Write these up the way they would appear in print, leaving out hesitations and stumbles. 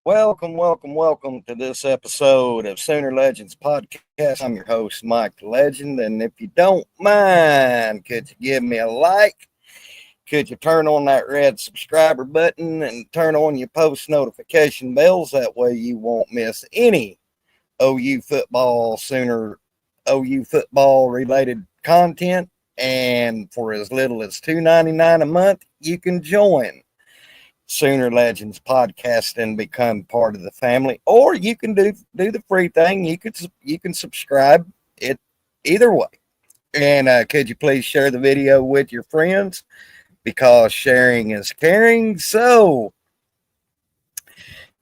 Welcome to this episode of Sooner Legends Podcast. I'm your host, Mike the Legend. And if you don't mind, could you give me a like? Could you turn on that red subscriber button and turn on your post notification bells? That way you won't miss any OU football related content. And for as little as $2.99 a month, you can join Sooner Legends podcast and become part of the family, or you can do the free thing. You can subscribe. It either way. And could you please share the video with your friends because sharing is caring. So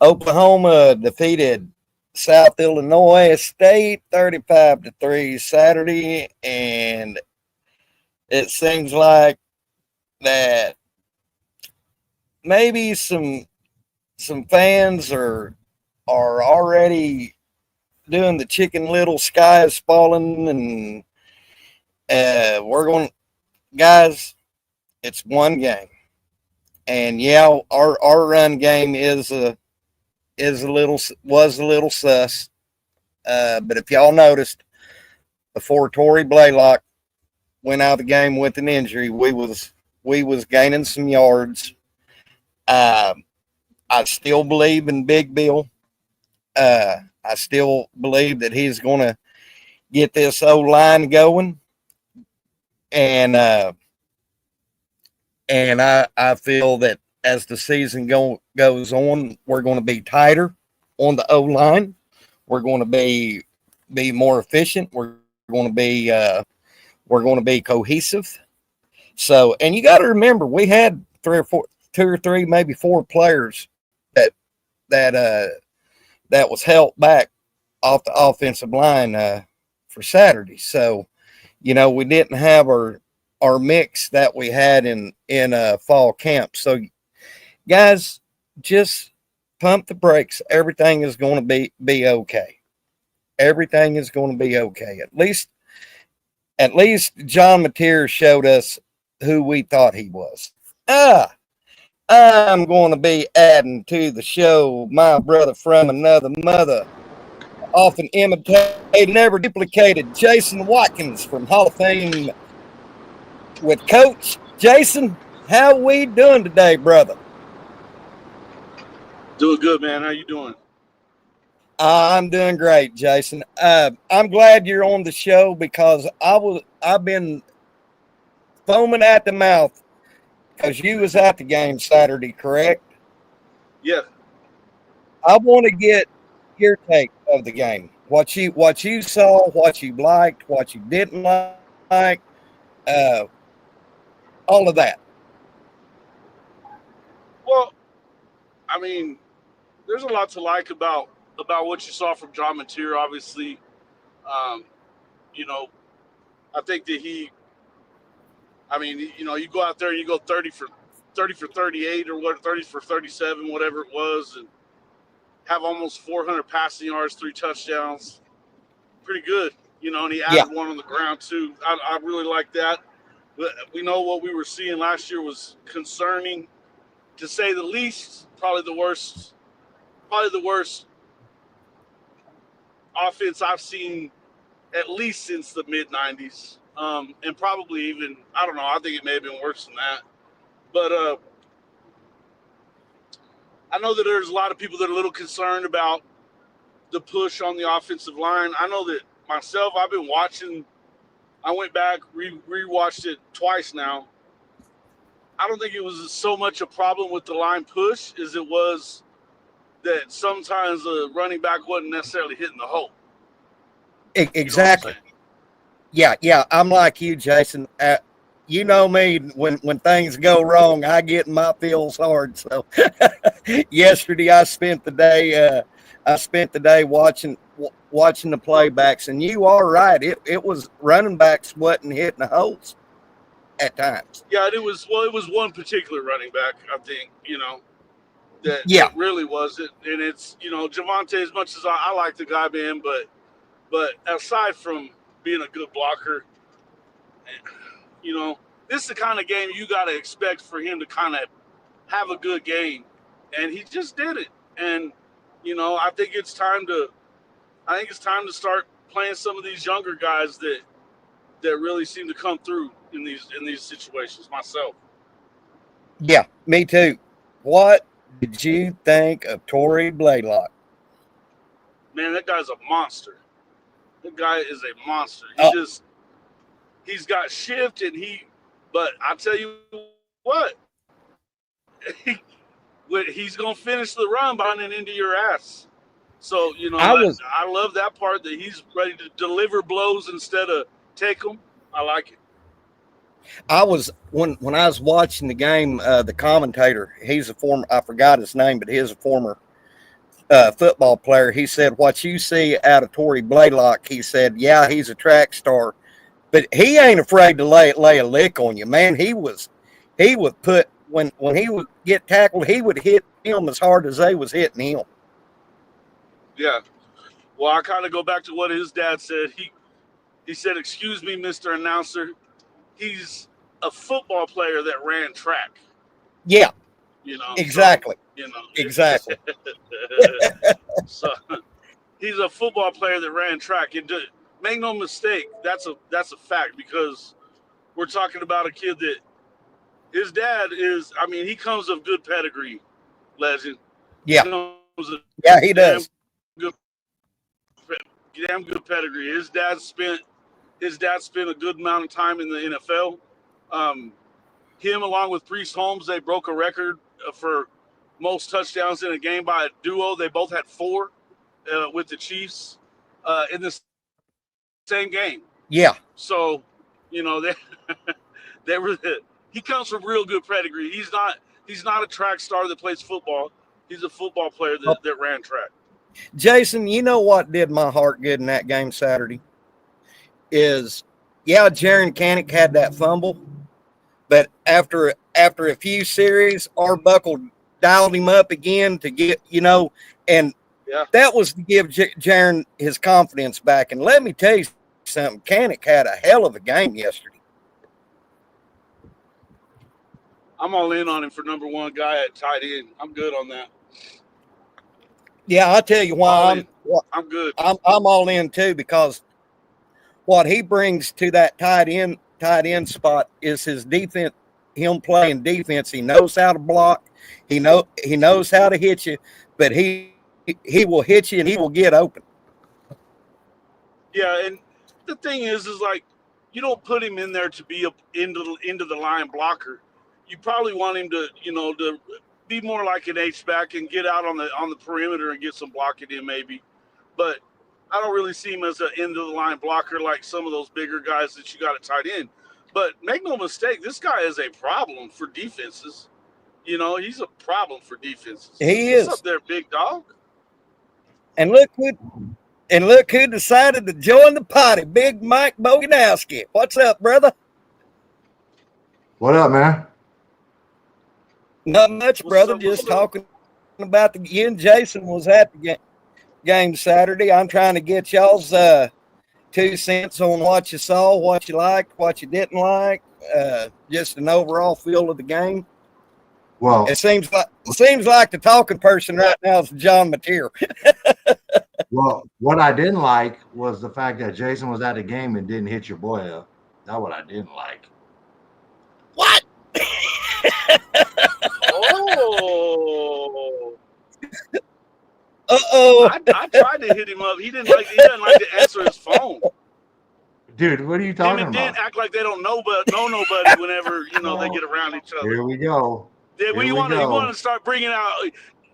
Oklahoma defeated South Illinois State 35-3 Saturday, and it seems like that maybe some fans are already doing the Chicken Little sky is falling, and we're going, guys. It's one game, and yeah, our run game was a little sus. But if y'all noticed, before Tory Blaylock went out of the game with an injury, we was gaining some yards. Uh, I still believe in Big Bill. I still believe that he's going to get this O line going, and I feel that as the season goes on, we're going to be tighter on the O line. We're going to be more efficient. We're going to be cohesive. So, and you got to remember, we had two or three, maybe four players that that uh, that was held back off the offensive line for Saturday. So, we didn't have our mix that we had in fall camp. So, guys, just pump the brakes. Everything is going to be okay. Everything is going to be okay. At least John Mateer showed us who we thought he was. I'm going to be adding to the show my brother from another mother, often imitated, never duplicated, Jason Watkins from Hall of Fame with Coach. Jason, how we doing today, brother? Doing good, man. How you doing? I'm doing great, Jason. I'm glad you're on the show because I've been foaming at the mouth because you was at the game Saturday, correct? Yeah. I want to get your take of the game. What you saw, what you liked, what you didn't like, uh, all of that. Well, I mean, there's a lot to like about what you saw from John Mateer. Obviously, um, you know, I think that he. I mean, you go out there and you go 30 for 38 or what, 30 for 37, whatever it was, and have almost 400 passing yards, 3 touchdowns. Pretty good, And he Yeah, added one on the ground too. I really like that. But we know what we were seeing last year was concerning, to say the least. Probably the worst offense I've seen at least since the mid '90s, and probably even, I don't know. I think it may have been worse than that. But I know that there's a lot of people that are a little concerned about the push on the offensive line. I know that myself. I've been watching. I went back, rewatched it twice now. I don't think it was so much a problem with the line push as it was that sometimes the running back wasn't necessarily hitting the hole. You know what I'm exactly. saying? Yeah. I'm like you, Jason. You know me. When things go wrong, I get my feels hard. So yesterday, I spent the day watching the playbacks, and you are right. It was running backs wasn't hitting the holes at times. Yeah, it was one particular running back, I think, that Yeah, really was it. And it's, Javante, as much as I like the guy, man, but aside from being a good blocker, you know, this is the kind of game you got to expect for him to kind of have a good game, and he just did it. And I think it's time to start playing some of these younger guys that really seem to come through in these situations. Myself, Yeah, me too. What did you think of Tory Blaylock? man, that guy's a monster. That guy is a monster. Uh, He's got shift but I tell you what, he, he's gonna finish the run by running into your ass. So I was I love that part that he's ready to deliver blows instead of take them. I like it. when I was watching the game, the commentator, he's a former, I forgot his name, but he's a former football player. He said, "What you see out of Tory Blaylock," he said, "Yeah, he's a track star, but he ain't afraid to lay a lick on you, man. He would put when he would get tackled, he would hit him as hard as they was hitting him." Yeah. Well, I kind of go back to what his dad said. He said, "Excuse me, Mr. Announcer. He's a football player that ran track." Yeah, exactly, So, exactly. so he's a football player that ran track. And make no mistake, that's a fact, because we're talking about a kid that his dad is. I mean, he comes of good pedigree, legend. He Yeah, comes of yeah, he damn does. good, damn good pedigree. His dad spent a good amount of time in the NFL. Um, Him along with Priest Holmes, they broke a record for most touchdowns in a game by a duo. They both had 4 with the Chiefs in the same game. Yeah, So, they they were. He comes from real good pedigree. He's not a track star that plays football. He's a football player that ran track. Jason, you know what did my heart good in that game Saturday? Is yeah, Jaron Canick had that fumble, but after a few series, Arbuckle dialed him up again to get and Yeah, that was to give Jaron his confidence back. And let me tell you something, Canick had a hell of a game yesterday. I'm all in on him for number 1 guy at tight end. I'm good on that. Yeah, I'll tell you why I'm good. I'm all in too, because what he brings to that tight end spot is his defense. Him playing defense, he knows how to block. He knows how to hit you, but he will hit you and he will get open. Yeah, and the thing is like, you don't put him in there to be into the line blocker. You probably want him to be more like an H back and get out on the perimeter and get some blocking in maybe. But I don't really see him as an end of the line blocker like some of those bigger guys that you got at tight end. But make no mistake, this guy is a problem for defenses. He's a problem for defenses. He What's up is. there, big dog? And look who decided to join the party, Big Mike Boganowski. What's up, brother? What up, man? Not much, brother. Just talking about you and Jason was at the game Saturday. I'm trying to get y'all's 2 cents on what you saw, what you liked, what you didn't like, just an overall feel of the game. Well, it seems like the talking person right now is John Mateer. Well, what I didn't like was the fact that Jason was at the game and didn't hit your boy up. That's what I didn't like. What? Oh. Uh-oh. I tried to hit him up. He doesn't like to answer his phone. Dude, what are you talking Him and about? Dan act like they don't know nobody whenever they get around each other. Here we go. Yeah, you want to start bringing out.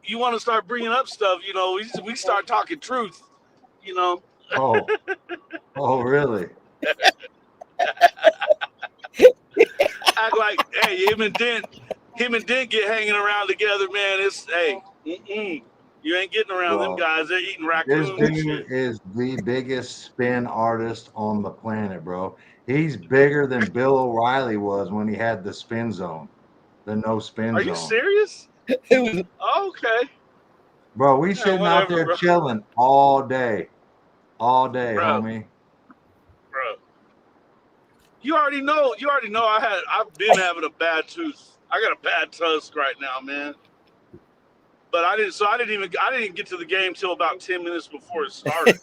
You want to start bringing up stuff. We start talking truth. Oh, really? Act like, hey, him and Dent get hanging around together, man. It's you ain't getting around them guys. They're eating raccoons. This dude is the biggest spin artist on the planet, bro. He's bigger than Bill O'Reilly was when he had the spin zone, the no spin zone. Are you serious? Okay. Bro, we sitting out there chilling all day, homie. Bro, you already know. I've been having a bad tooth. I got a bad tusk right now, man. but I didn't get to the game till about 10 minutes before it started.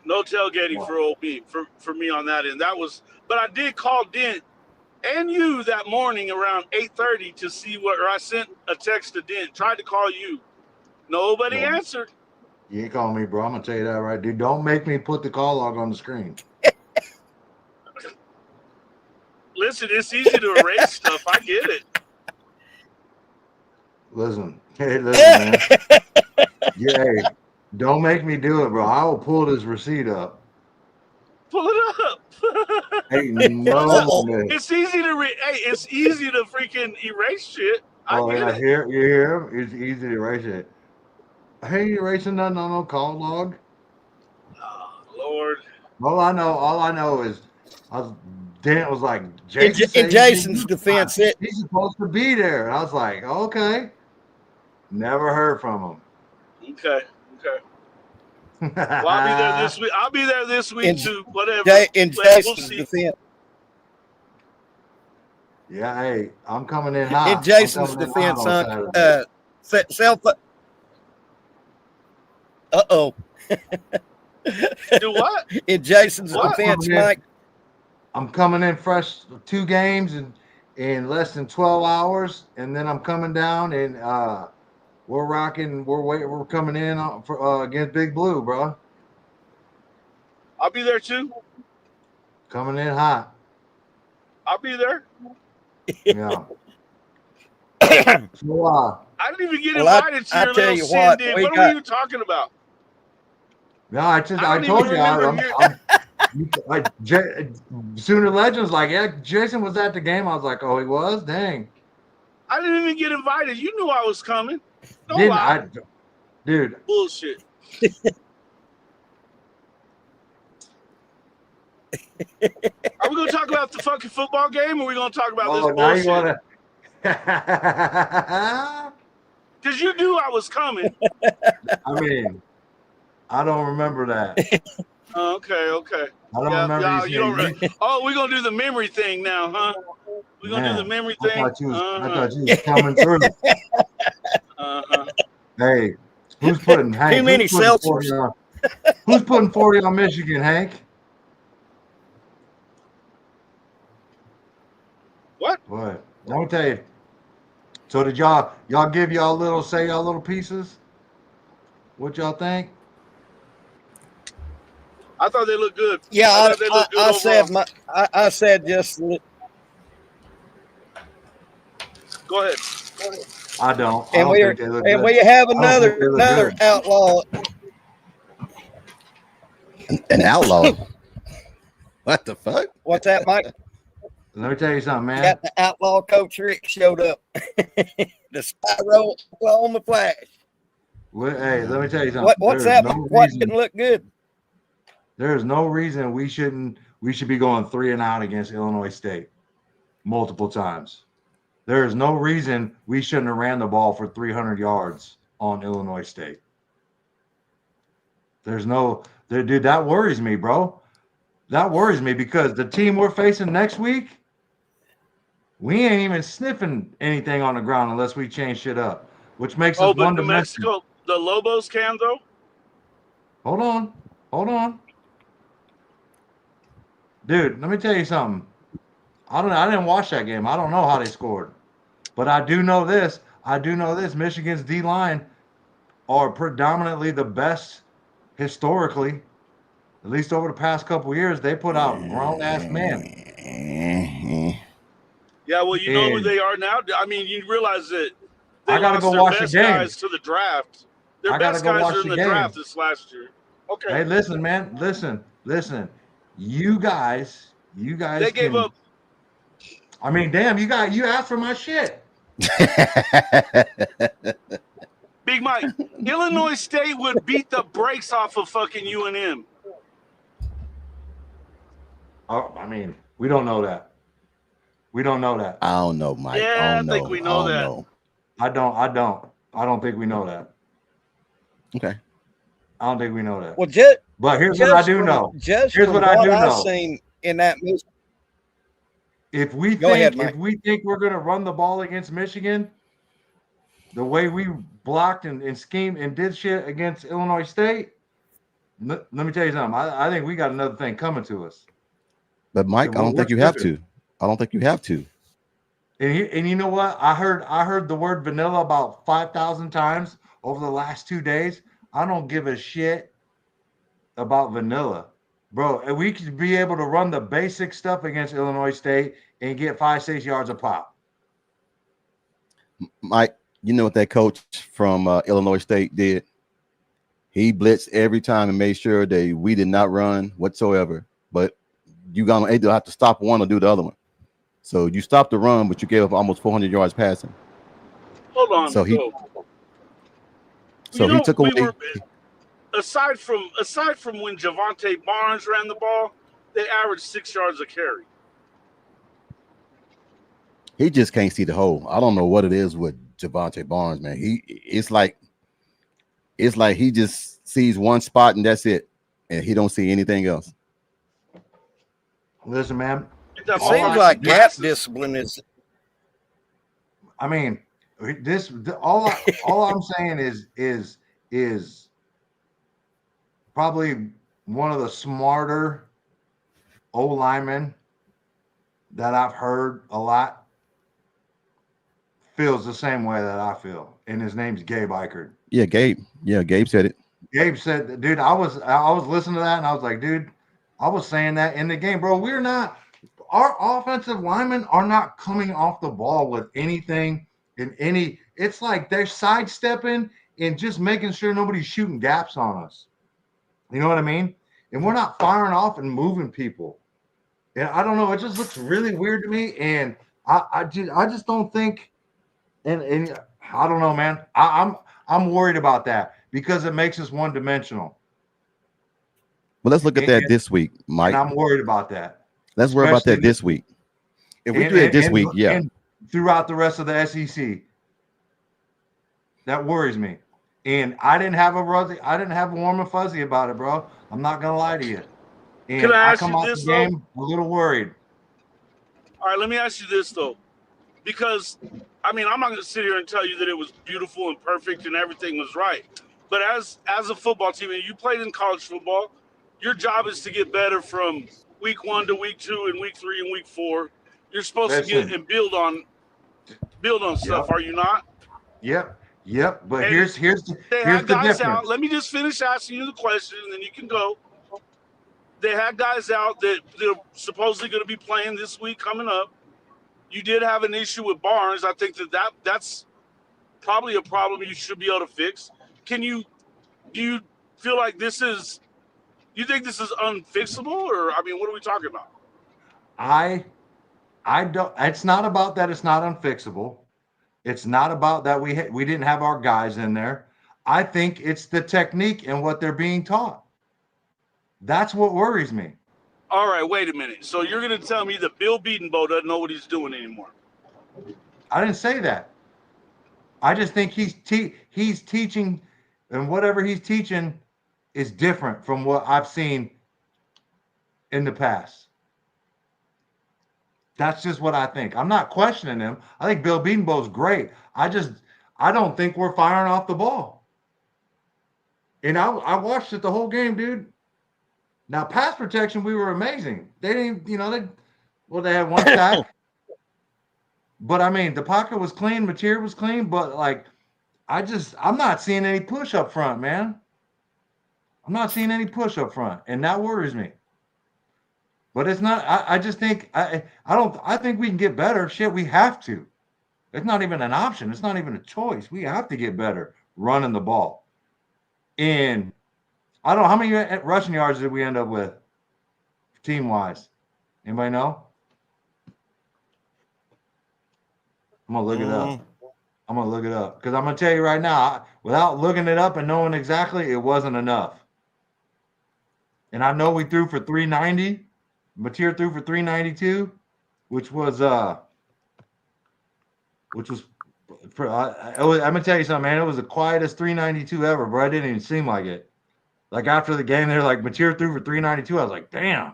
No tailgating for old me, for me on that end. But I did call Dent and you that morning around 8:30 to see or I sent a text to Dent, tried to call you. Nobody answered. You ain't call me, bro. I'm gonna tell you that right, dude. Don't make me put the call log on the screen. Listen, it's easy to erase stuff. I get it. Listen, man. Yeah, hey, don't make me do it, bro. I will pull this receipt up. Pull it up. Hey, no, it's easy to it's easy to freaking erase shit. I get it. You hear him? It's easy to erase it. I ain't erasing nothing on no call log. Oh, Lord. All I know is Dent was like, in Jason's defense, he's supposed to be there. And I was like, okay. Never heard from him. Okay. Well, I'll be there this week. I'll be there this week too. Whatever. In Jason's defense. Yeah, hey, I'm coming in hot. In Jason's defense, self. Uh-oh. Do what? In Jason's defense, Mike. I'm coming in fresh 2 games in less than 12 hours, and then I'm coming down and we're coming in for against Big Blue, bro. I'll be there too. Coming in hot. I'll be there. Yeah. So, I didn't even get invited to your little shindig. What are you talking about? No, I told you. Sooner Legends like, yeah, Jason was at the game. I was like, oh, he was? Dang. I didn't even get invited. You knew I was coming. Dude. Bullshit. Are we going to talk about the fucking football game, or are we going to talk about this bullshit? Because you knew I was coming. I mean, I don't remember that. Okay. I don't remember. We're going to do the memory thing now, huh? We're going to do the memory thing? I thought you was coming through. Hey, who's putting too many seltzers? Who's putting 40 on Michigan, Hank? What? Let me tell you. So did y'all give y'all little pieces? What y'all think? I thought they looked good. Yeah, I said just. Go ahead. I don't. And we have another outlaw. An outlaw. What the fuck? What's that, Mike? Let me tell you something, man. Got the outlaw Coach Rick showed up. The Spyro on the Flash. Hey, let me tell you something. What's that? What didn't look good? There's no reason we should be going 3-and-out against Illinois State multiple times. There is no reason we shouldn't have ran the ball for 300 yards on Illinois State. Dude, that worries me, bro. That worries me because the team we're facing next week, we ain't even sniffing anything on the ground unless we change shit up, which makes us one dimension. Mexico, the Lobos can though. Hold on. Dude, let me tell you something. I didn't watch that game. I don't know how they scored. But I do know this. Michigan's D-line are predominantly the best historically. At least over the past couple of years, they put out grown-ass men. Yeah, well, you know who they are now. I mean, you realize that they I gotta lost go watch their the best game. guys to the draft. Their best guys are in the draft this last year. Okay. Hey, listen, man. Listen. You guys. They gave up. I mean, damn, you asked for my shit. Big Mike, Illinois State would beat the brakes off of fucking UNM. Oh, I mean, we don't know that. I don't know, Mike. Yeah, I think we know that. Know. I don't think we know that. Okay. I don't think we know that. Well, but here's what I do know. Here's what I do know. I've seen in that If we think we're going to run the ball against Michigan, the way we blocked and schemed and did shit against Illinois State, let me tell you something. I think we got another thing coming to us. But Mike, I don't think you have to. I don't think you have to. And you know what? I heard the word vanilla about 5,000 times over the last 2 days. I don't give a shit about vanilla, bro. And we could be able to run the basic stuff against Illinois State and get 5-6 yards a pop. Mike, you know what that coach from Illinois State did? He blitzed every time and made sure that we did not run whatsoever. But you gonna either have to stop one or do the other one. So you stopped the run, but you gave up almost 400 yards passing. Hold on. So he took away. Aside from when Javante Barnes ran the ball, they averaged 6 yards a carry. He just can't see the hole. I don't know what it is with Javante Barnes, man. It's like he just sees one spot and that's it, and he don't see anything else. Listen, man. It seems like gap discipline is. I mean, all I'm saying is probably one of the smarter O-linemen that I've heard a lot feels the same way that I feel, and his name's Gabe Ikard. Yeah, Gabe. Yeah, Gabe said it. Gabe said, dude, I was listening to that, and I was like, dude, I was saying that in the game, bro. Our offensive linemen are not coming off the ball with anything in any. It's like they're sidestepping and just making sure nobody's shooting gaps on us. You know what I mean? And we're not firing off and moving people. And I don't know. It just looks really weird to me. And I just don't think. And I don't know, man. I'm worried about that because it makes us one dimensional. Well, let's look at that this week, Mike. And I'm worried about that. Let's worry about that this week. If we do it this week, yeah. And throughout the rest of the SEC, that worries me. And I didn't have a warm and fuzzy about it, bro. I'm not gonna lie to you. And Can I ask come you out this, the game a little worried. All right, let me ask you this though, because I mean, I'm not gonna sit here and tell you that it was beautiful and perfect and everything was right. But as a football team, and you played in college football, your job is to get better from week 1 to week 2 and week 3 and week 4. You're supposed to get and build on stuff, are you not? Yep. But and here's the difference. Out. Let me just finish asking you the question, and then you can go. They had guys out that they're supposedly going to be playing this week coming up. You did have an issue with Barnes. I think that's probably a problem you should be able to fix. Do you feel like this is? You think this is unfixable, or I mean, what are we talking about? I don't. It's not about that. It's not unfixable. It's not about that we didn't have our guys in there. I think it's the technique and what they're being taught. That's what worries me. All right, wait a minute. So you're going to tell me that Bill Bedenbaugh doesn't know what he's doing anymore? I didn't say that. I just think he's teaching, and whatever he's teaching is different from what I've seen in the past. That's just what I think. I'm not questioning him. I think Bill Bedenbaugh's great. I don't think we're firing off the ball. And I watched it the whole game, dude. Now, pass protection, we were amazing. They didn't, they had one sack. But I mean, the pocket was clean, material was clean, but like, I'm not seeing any push up front, man. I'm not seeing any push up front, and that worries me. But it's not. I just think I think we can get better. Shit, we have to. It's not even an option. It's not even a choice. We have to get better running the ball. And I don't know how many rushing yards did we end up with, team wise. Anybody know? I'm gonna look it up. I'm gonna look it up because I'm gonna tell you right now, without looking it up and knowing exactly, it wasn't enough. And I know we threw for 390. Mateer threw for 392, which was I'm gonna tell you something, man. It was the quietest 392 ever, bro. It didn't even seem like it. Like after the game, they're like Mateer threw for 392. I was like, damn.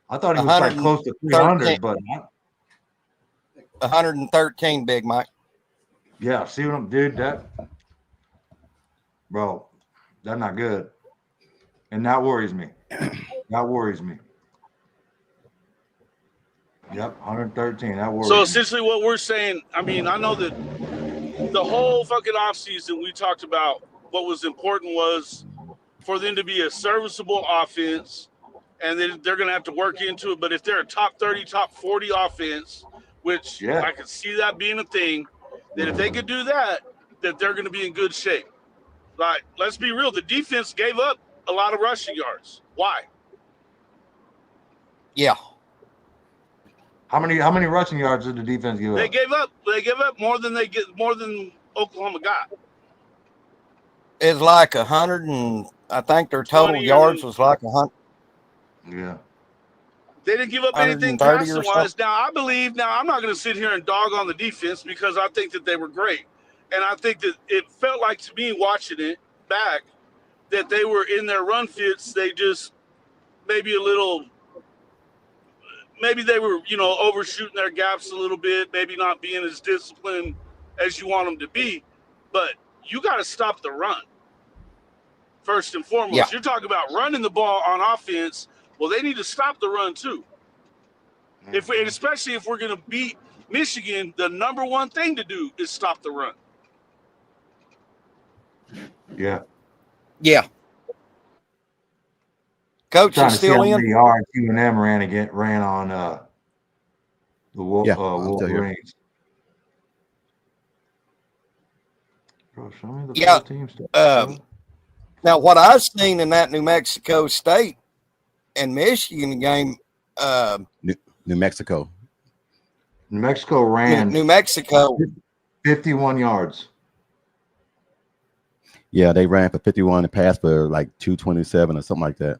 I thought he was like close to 300, but 113, Big Mike. Yeah, see what I'm, dude? Bro, that's not good, and that worries me. That worries me. Yep, 113. That worries So me. essentially, what we're saying, I mean, I know that the whole fucking offseason we talked about what was important was for them to be a serviceable offense, and then they're going to have to work into it. But if they're a top 30, top 40 offense, which Yeah. I could see that being a thing, that if they could do that, that they're going to be in good shape. Like, let's be real, the defense gave up a lot of rushing yards. Why? Yeah. How many rushing yards did the defense give They up? gave up more than Oklahoma got. It's like 100, and I think their total 20 yards and- was like 100. Yeah. They didn't give up anything 130 or passing-wise. Now, I believe, I'm not going to sit here and dog on the defense because I think that they were great. And I think that it felt like to me watching it back that they were in their run fits. They just maybe they were, overshooting their gaps a little bit, maybe not being as disciplined as you want them to be. But you got to stop the run first and foremost. Yeah. You're talking about running the ball on offense. Well, they need to stop the run too. Especially if we're going to beat Michigan, the number one thing to do is stop the run. Yeah. Yeah. Coach Trying is to see how still many in. yards UNM ran on the Yeah, I'm still here. Wolverines. Bro, show me the Yeah, full team stuff. Now, what I've seen in that New Mexico State and Michigan game, New Mexico. New Mexico ran New Mexico, 51 yards. Yeah, they ran for 51 and passed for like 227 or something like that.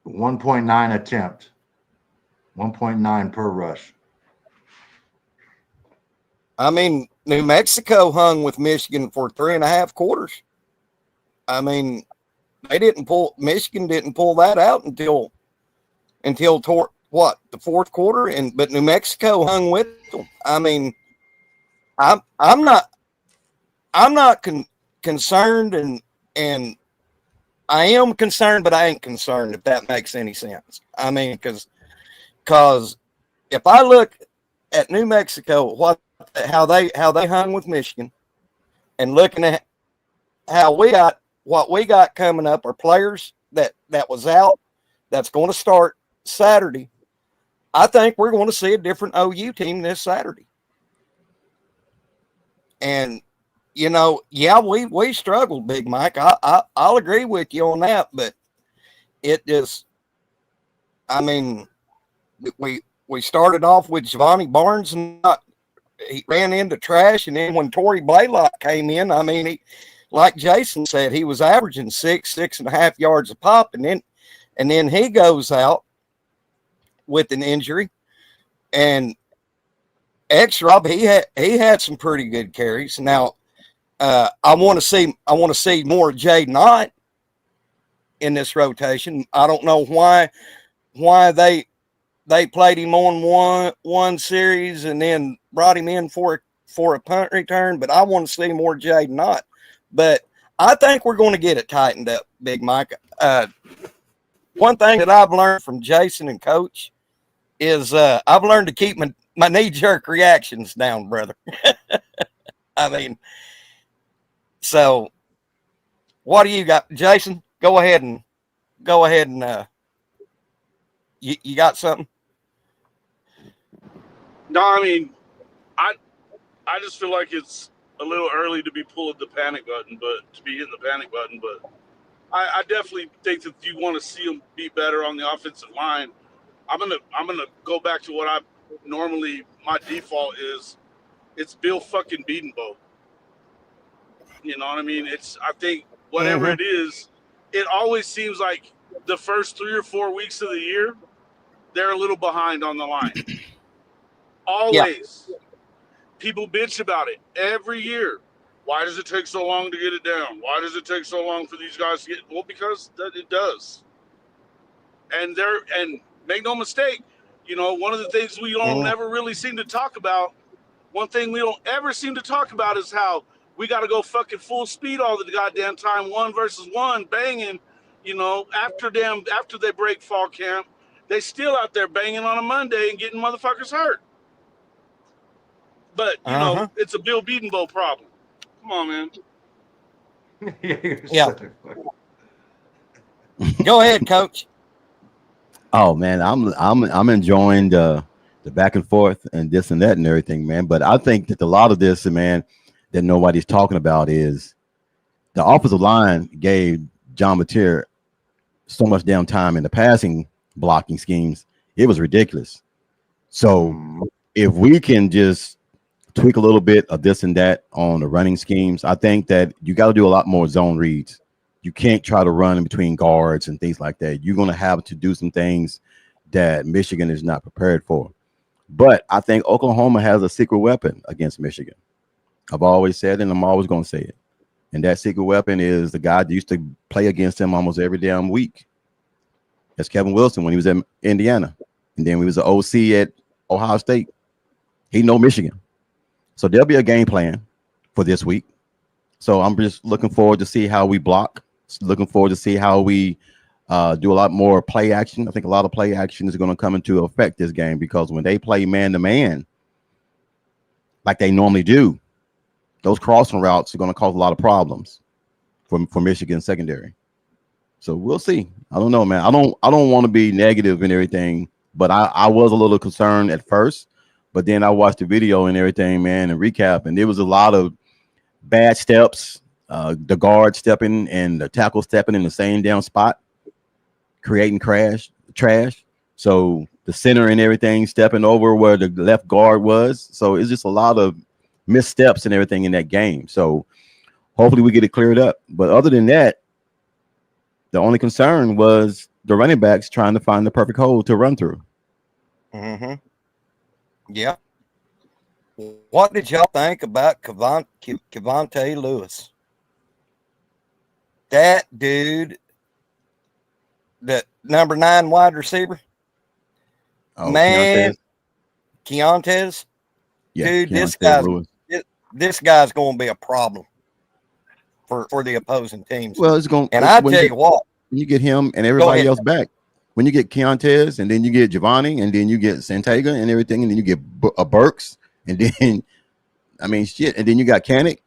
1.9 attempt. 1.9 per rush. I mean, New Mexico hung with Michigan for 3.5 quarters. I mean, Michigan didn't pull that out until the fourth quarter, but New Mexico hung with them. I mean, I'm not concerned, and I am concerned, but I ain't concerned, if that makes any sense. I mean, because if I look at New Mexico, how they hung with Michigan, and looking at how what we got coming up are players that was out, that's going to start Saturday. I think we're going to see a different OU team this Saturday. And we struggled, Big Mike. I'll agree with you on that, but it just, I mean, we started off with Giovanni Barnes, and he ran into trash, and then when Torrey Blaylock came in, I mean, like Jason said, he was averaging 6.5 yards a pop, and then he goes out with an injury, and X-Rob, he had some pretty good carries. Now, I want to see more Jaden Knott in this rotation. I don't know why they played him on one series and then brought him in for a punt return, but I want to see more Jaden Knott. But I think we're going to get it tightened up, Big Mike. One thing that I've learned from Jason and Coach is I've learned to keep my knee-jerk reactions down, brother. I mean, so what do you got, Jason? Go ahead and you got something? No, I mean, I just feel like it's a little early to be pulling the panic button, but to be hitting the panic button. But I definitely think that you want to see them be better on the offensive line. I'm gonna go back to what I normally, my default is. It's Bill fucking Bedenbaugh. You know what I mean? I think whatever it is, it always seems like the first 3 or 4 weeks of the year, they're a little behind on the line. Always. Yeah. People bitch about it every year. Why does it take so long to get it down? Why does it take so long for these guys to get? Well, because it does. And make no mistake, one of the things we don't never really seem to talk about one thing we don't ever seem to talk about is how we got to go fucking full speed all the goddamn time, 1-versus-1, banging. You know, after they break fall camp, they still out there banging on a Monday and getting motherfuckers hurt. But you know, it's a Bill Beatonbow problem. Come on, man. Yeah. Go ahead, Coach. Oh man, I'm enjoying the back and forth and this and that and everything, man. But I think that a lot of this, man, that nobody's talking about is the offensive line gave John Mateer so much damn time in the passing blocking schemes. It was ridiculous. So if we can just tweak a little bit of this and that on the running schemes, I think that you got to do a lot more zone reads. You can't try to run in between guards and things like that. You're going to have to do some things that Michigan is not prepared for. But I think Oklahoma has a secret weapon against Michigan. I've always said it, and I'm always going to say it. And that secret weapon is the guy that used to play against him almost every damn week. That's Kevin Wilson when he was at Indiana. And then he was an OC at Ohio State. He know Michigan. So there'll be a game plan for this week. So I'm just looking forward to see how we block. Looking forward to see how we do a lot more play action. I think a lot of play action is going to come into effect this game because when they play man-to-man like they normally do, those crossing routes are going to cause a lot of problems for Michigan secondary. So we'll see. I don't know, man. I don't want to be negative and everything, but I was a little concerned at first. But then I watched the video and everything, man, and recap, and there was a lot of bad steps, the guard stepping and the tackle stepping in the same damn spot, creating trash. So the center and everything stepping over where the left guard was. So it's just a lot of missteps and everything in that game. So hopefully we get it cleared up. But other than that, the only concern was the running backs trying to find the perfect hole to run through. Mm-hmm. Yeah. What did y'all think about Kevontae Lewis? That dude, the number 9 wide receiver. Oh, man, Keontae. Yeah, dude, Keontae this guy's going to be a problem for the opposing teams. Well, it's going. And I tell you what, when you get him and everybody else back, when you get Keontae and then you get Giovanni and then you get Santega and everything, and then you get Burks and then, I mean, shit, and then you got Kanik.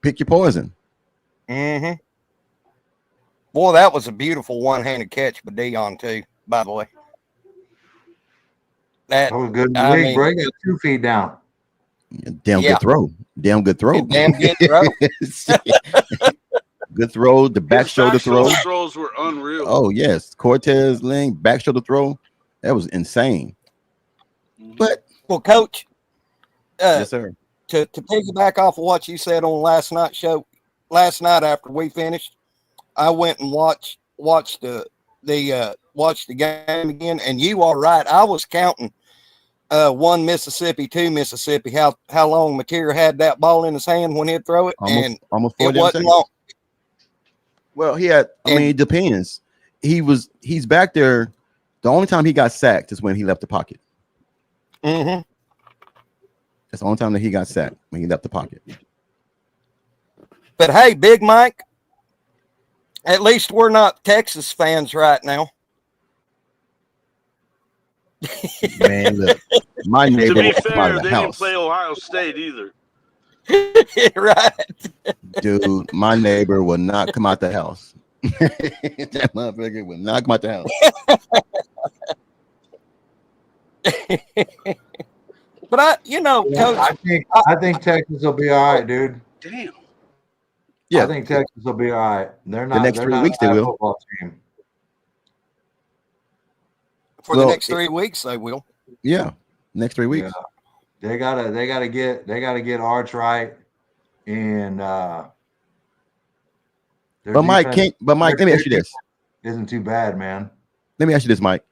Pick your poison. Mm-hmm. Boy, that was a beautiful one-handed catch by Deion too. By the way, that was good. Bro, got 2 feet down. Damn good throw. Damn good throw. Damn good throw. Good throw. The back shoulder throw. Throws were unreal. Oh yes, Cortez Ling back shoulder throw. That was insane. But well, Coach. Yes, sir. To piggyback off of what you said on last night's show, last night after we finished, I went and watched the game again, and you are right. I was counting 1 Mississippi, 2 Mississippi. How long Mateer had that ball in his hand when he'd throw it, almost it wasn't long. Well, he had. I mean, it depends. He's back there. The only time he got sacked is when he left the pocket. Mm-hmm. That's the only time that he got sacked, when he left the pocket. But hey, Big Mike, at least we're not Texas fans right now. Man, look, my neighbor to be will come out fair, of the they house. didn't play Ohio State either. Right. Dude, my neighbor will not come out the house. That motherfucker will not come out the house. But Coach, I think Texas will be all right, dude. Damn. Yeah, I think Texas will be all right. They're not. The next 3 weeks they will. Football team. For the next 3 weeks, they will. Yeah, next 3 weeks. Yeah. They gotta get Arch right, and But Mike, let me ask you this. Isn't too bad, man. Let me ask you this, Mike.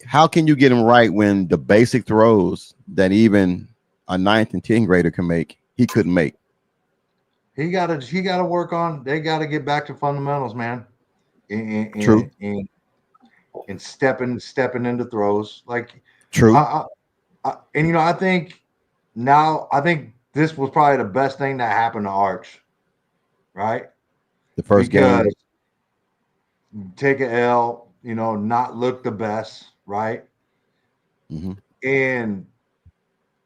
How can you get him right when the basic throws that even a 9th and 10th grader can make, he couldn't make? He gotta work on. They gotta get back to fundamentals, man. True. And stepping into throws like true. I think now I think this was probably the best thing that happened to Arch, right? The first game. Because take a L, not look the best, right? Mm-hmm. And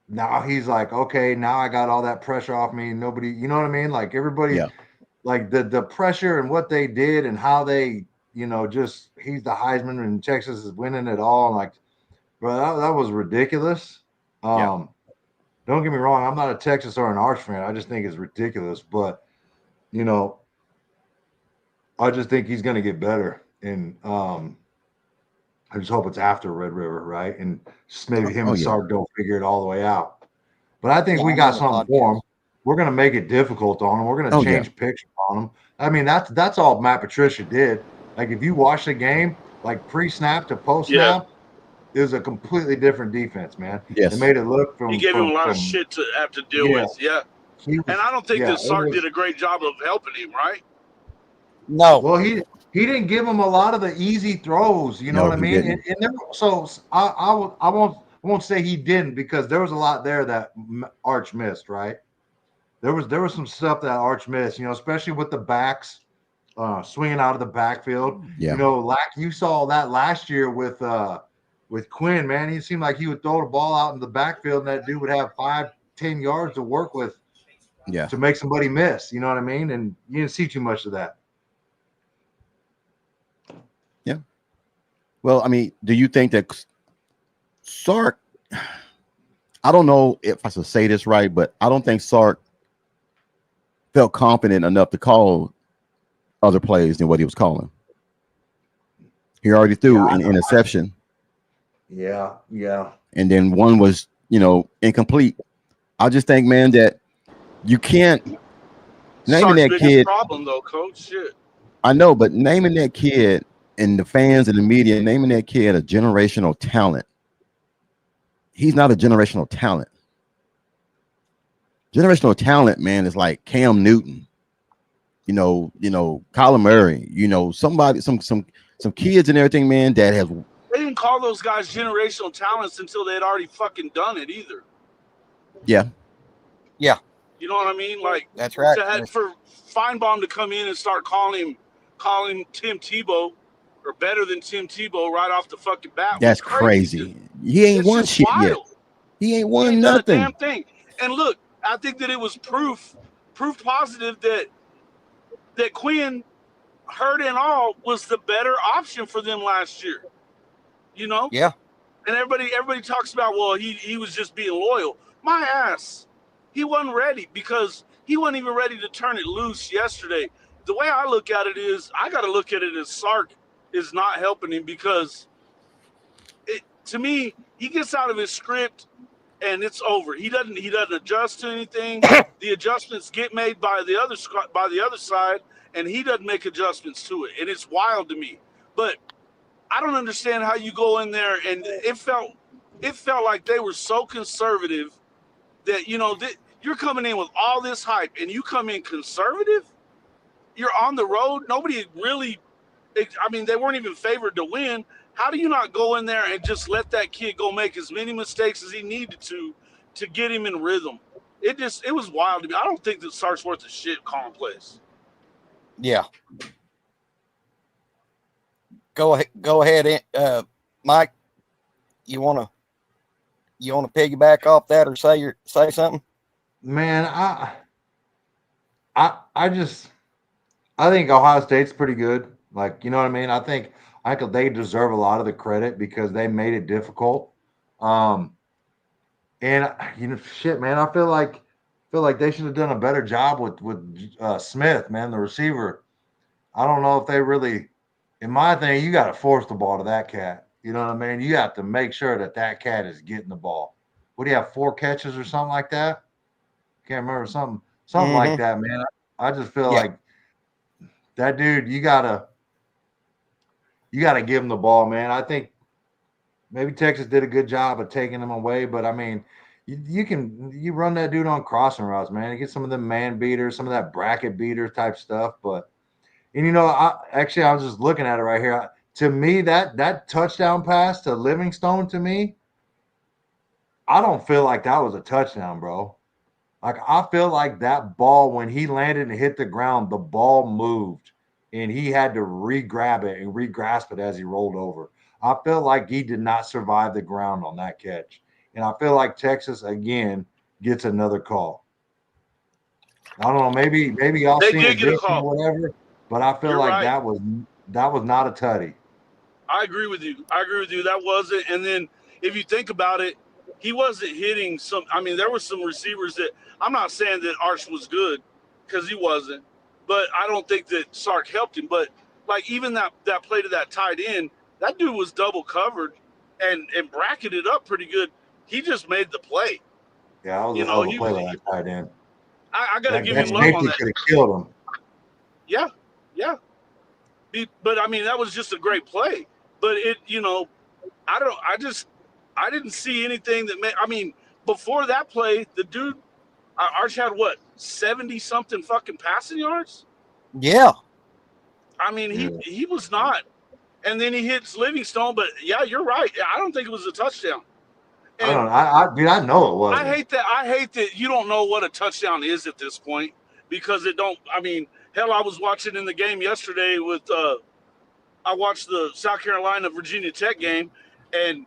now he's like, okay, now I got all that pressure off me. Nobody, you know what I mean? Like everybody, Yeah. like the pressure and what they did and how they, just he's the Heisman and Texas is winning it all. And like, bro, that was ridiculous. Yeah. Don't get me wrong, I'm not a Texas or an Arch fan. I just think it's ridiculous. But I just think he's gonna get better. And I just hope it's after Red River, right? And just maybe him and yeah. Sark don't figure it all the way out. But I think Yeah, we I'm got on the something for podcast. him. We're going to make it difficult on him. We're going to change pictures on him. I mean, that's all Matt Patricia did. Like if you watch the game, like pre-snap to post-snap, it was a completely different defense, man. Yes. It made it look from He gave him a lot of shit to have to deal with. Yeah. And I don't think that Sark did a great job of helping him, right? No. Well, he didn't give him a lot of the easy throws. You know what I mean? And there, so I won't say he didn't because there was a lot there that Arch missed, right? There was some stuff that Arch missed, especially with the backs swinging out of the backfield. Yeah. You saw that last year with Quinn, man. He seemed like he would throw the ball out in the backfield and that dude would have 5-10 yards to work with to make somebody miss. You know what I mean? And you didn't see too much of that. Yeah. Well, I mean, do you think that Sark, I don't know if I should say this right, but I don't think Sark felt confident enough to call other plays than what he was calling. He already threw an interception. Yeah. And then one was, incomplete. I just think, man, that you can't naming that kid. Problem though, Coach. Shit. I know, but naming that kid and the fans and the media naming that kid a generational talent. He's not a generational talent. Generational talent, man, is like Cam Newton, Kyler Murray, somebody, some kids and everything, man, that have. They didn't call those guys generational talents until they had already fucking done it either. Yeah. Yeah. You know what I mean? Like that's right. For Feinbaum to come in and start calling Tim Tebow or better than Tim Tebow right off the fucking bat. That's crazy. He ain't won shit yet. He ain't won nothing. Damn thing. And look, I think that it was proof positive that Quinn, hurt and all, was the better option for them last year. Yeah. And everybody talks about, well, he was just being loyal. My ass. He wasn't ready because he wasn't even ready to turn it loose yesterday. The way I look at it is I got to look at it as Sark is not helping him because to me, he gets out of his script and it's over. He doesn't adjust to anything. The adjustments get made by the other side, and he doesn't make adjustments to it. And it's wild to me. But I don't understand how you go in there and it felt like they were so conservative that you're coming in with all this hype and you come in conservative. You're on the road. Nobody really. I mean, they weren't even favored to win. How do you not go in there and just let that kid go make as many mistakes as he needed to get him in rhythm? It was wild to me. I don't think that Sark's worth a shit calling plays. Yeah. Go ahead, Mike. You wanna piggyback off that or say something? Man, I think Ohio State's pretty good. Like, you know what I mean? I think they deserve a lot of the credit because they made it difficult. And shit, man, I feel like they should have done a better job with Smith, man, the receiver. I don't know if they really, in my thing, you got to force the ball to that cat. You know what I mean? You have to make sure that cat is getting the ball. What do you have, 4 catches or something like that? Can't remember, something like that, man. I just feel like that dude, you gotta give him the ball, man. I think maybe Texas did a good job of taking him away, but I mean, you run that dude on crossing routes, man. You get some of the man beaters, some of that bracket beater type stuff. But I was just looking at it right here. To me, that touchdown pass to Livingstone, to me, I don't feel like that was a touchdown, bro. Like, I feel like that ball, when he landed and hit the ground, the ball moved and he had to re-grab it and re-grasp it as he rolled over. I feel like he did not survive the ground on that catch. And I feel like Texas, again, gets another call. I don't know. Maybe y'all They seen did it get a different call. or whatever, but I feel You're like right. that was not a tutty. I agree with you. That wasn't. And then if you think about it, he wasn't hitting some. I mean, there were some receivers that I'm not saying that Arch was good because he wasn't, but I don't think that Sark helped him. But like even that play to that tight end, that dude was double covered and bracketed up pretty good. He just made the play. Yeah, that was You a know, hell of a he play was. by that tight end. I got to give That him love on safety that. could have killed him. Yeah, yeah. But I mean, that was just a great play. But I didn't see anything that made. I mean, before that play, the dude, Arch had what 70 something fucking passing yards. Yeah. I mean, he was not. And then he hits Livingstone. But yeah, you're right. I don't think it was a touchdown. And I know it wasn't. I hate that you don't know what a touchdown is at this point because it don't. I mean, hell, I was watching in the game yesterday with. I watched the South Carolina Virginia Tech game, and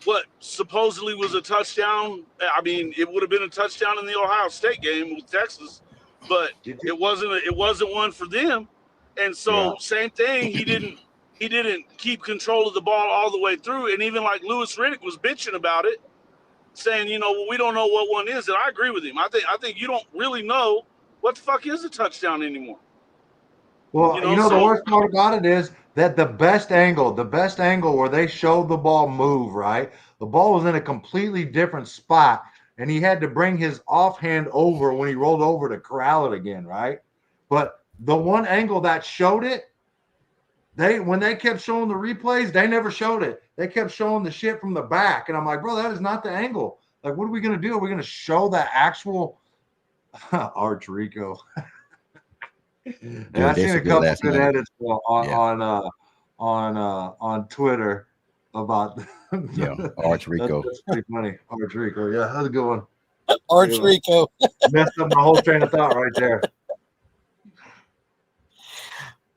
what supposedly was a touchdown. I mean, it would have been a touchdown in the Ohio State game with Texas, but it wasn't one for them. And so same thing. He didn't keep control of the ball all the way through. And even like Lewis Riddick was bitching about it, saying, well, we don't know what one is. And I agree with him. I think you don't really know what the fuck is a touchdown anymore. Well, the worst part about it is that the best angle where they showed the ball move, right? The ball was in a completely different spot, and he had to bring his offhand over when he rolled over to corral it again, right? But the one angle that showed it, when they kept showing the replays, they never showed it. They kept showing the shit from the back, and I'm like, bro, that is not the angle. Like, what are we gonna do? Are we gonna show the actual Arch Rico? And I've seen a couple good edits on Twitter about Arch Rico. That's pretty funny. Arch Rico, yeah, that's a good one. Arch Rico messed up my whole train of thought right there.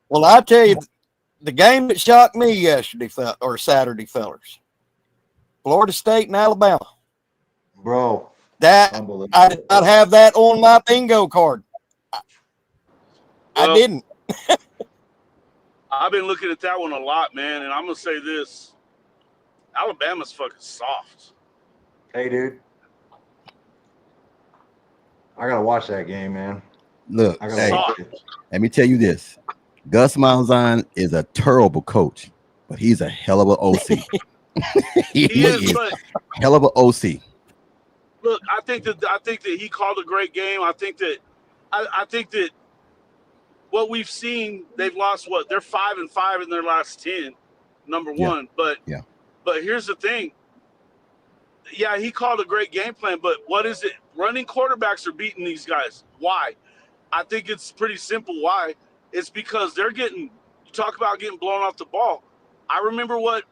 Well, I tell you, the game that shocked me yesterday or Saturday, fellas, Florida State and Alabama. Bro, that I did not have that on my bingo card. I didn't. I've been looking at that one a lot, man, and I'm gonna say this: Alabama's fucking soft. Hey, dude, I gotta watch that game, man. Look, let me tell you this: Gus Malzahn is a terrible coach, but he's a hell of an OC. he is but hell of an OC. Look, I think that he called a great game. I think that what we've seen, they've lost what? They're 5-5 in their last 10, number one. But here's the thing. Yeah, he called a great game plan, but what is it? Running quarterbacks are beating these guys. Why? I think it's pretty simple why. It's because you talk about getting blown off the ball. I remember what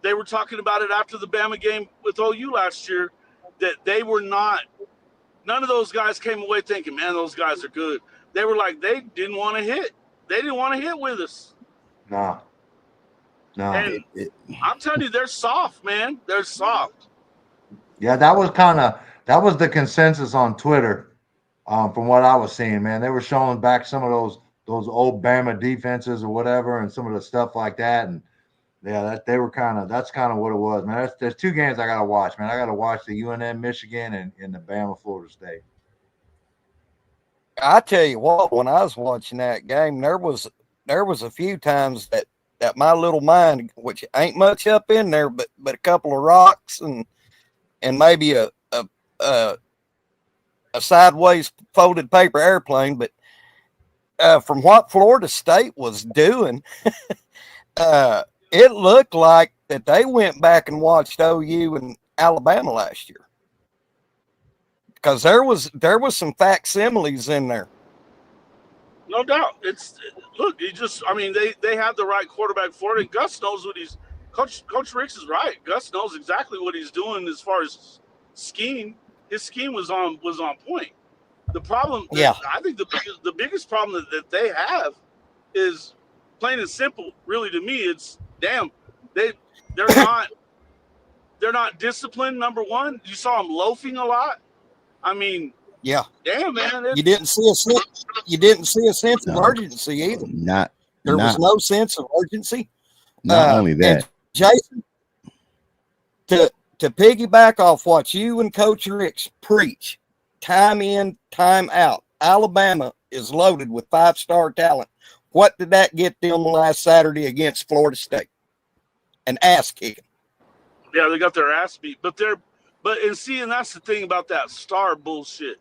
they were talking about it after the Bama game with OU last year, that they were not, none of those guys came away thinking, man, those guys are good. They were like, they didn't want to hit. They didn't want to hit with us. No. And I'm telling you, they're soft, man. They're soft. Yeah, that was the consensus on Twitter, from what I was seeing, man. They were showing back some of those old Bama defenses or whatever, and some of the stuff like that. And yeah, that's kind of what it was, man. There's two games I gotta watch, man. I gotta watch the UNM Michigan and the Bama Florida State. I tell you what, when I was watching that game, there was a few times that my little mind, which ain't much up in there, but a couple of rocks and maybe a sideways folded paper airplane, but from what Florida State was doing, it looked like that they went back and watched OU and Alabama last year. Because there was some facsimiles in there. No doubt. They have the right quarterback for it. And Gus knows what Coach Ricks is right. Gus knows exactly what he's doing as far as scheme. His scheme was on point. The problem, Yeah. I think the biggest problem that they have is plain and simple. Really, to me, it's damn they're not disciplined. Number one, you saw them loafing a lot. I mean, Yeah. damn man, You didn't see a sense. You didn't see a sense of urgency either. There was no sense of urgency. Not only that, Jason, to piggyback off what you and Coach Ricks preach, time in, time out, Alabama is loaded with 5-star talent. What did that get them last Saturday against Florida State? An ass kicking. Yeah, they got their ass beat, and that's the thing about that star bullshit.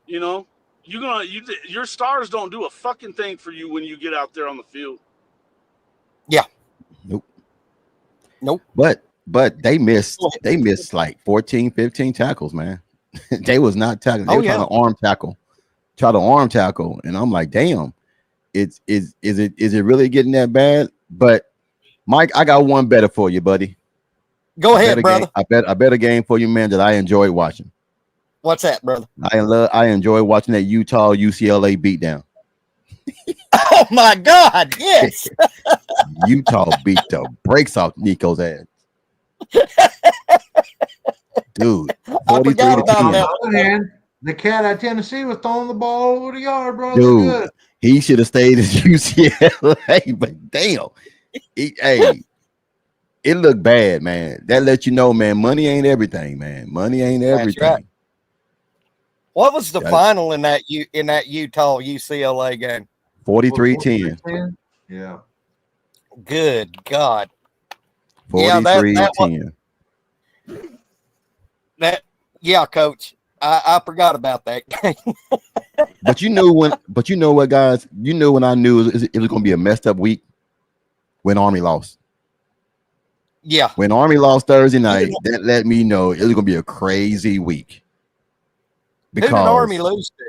You know, your stars don't do a fucking thing for you when you get out there on the field. Yeah. Nope. But they missed like 14, 15 tackles, man. They was not tackling. They were trying to arm tackle. And I'm like, damn, is it really getting that bad? But Mike, I got one better for you, buddy. Go ahead, brother. I bet a game for you, man, that I enjoyed watching. What's that, brother? I enjoy watching that Utah UCLA beatdown. Oh my God, yes. Utah beat the brakes off Nico's ass. Dude, 43-10. The cat at Tennessee was throwing the ball over the yard, bro. Dude, good. He should have stayed at UCLA, but damn. It looked bad, man. That let you know, man, money ain't everything, man. Money ain't everything. That's right. What was the final in that Utah UCLA game? 43-10. Yeah. Good God. 43-10. Yeah, Coach. I forgot about that game. But you know what, guys? You know when I knew it was going to be a messed up week? When Army lost. Yeah. When Army lost Thursday night, that let me know it was going to be a crazy week. Because who did Army lose to?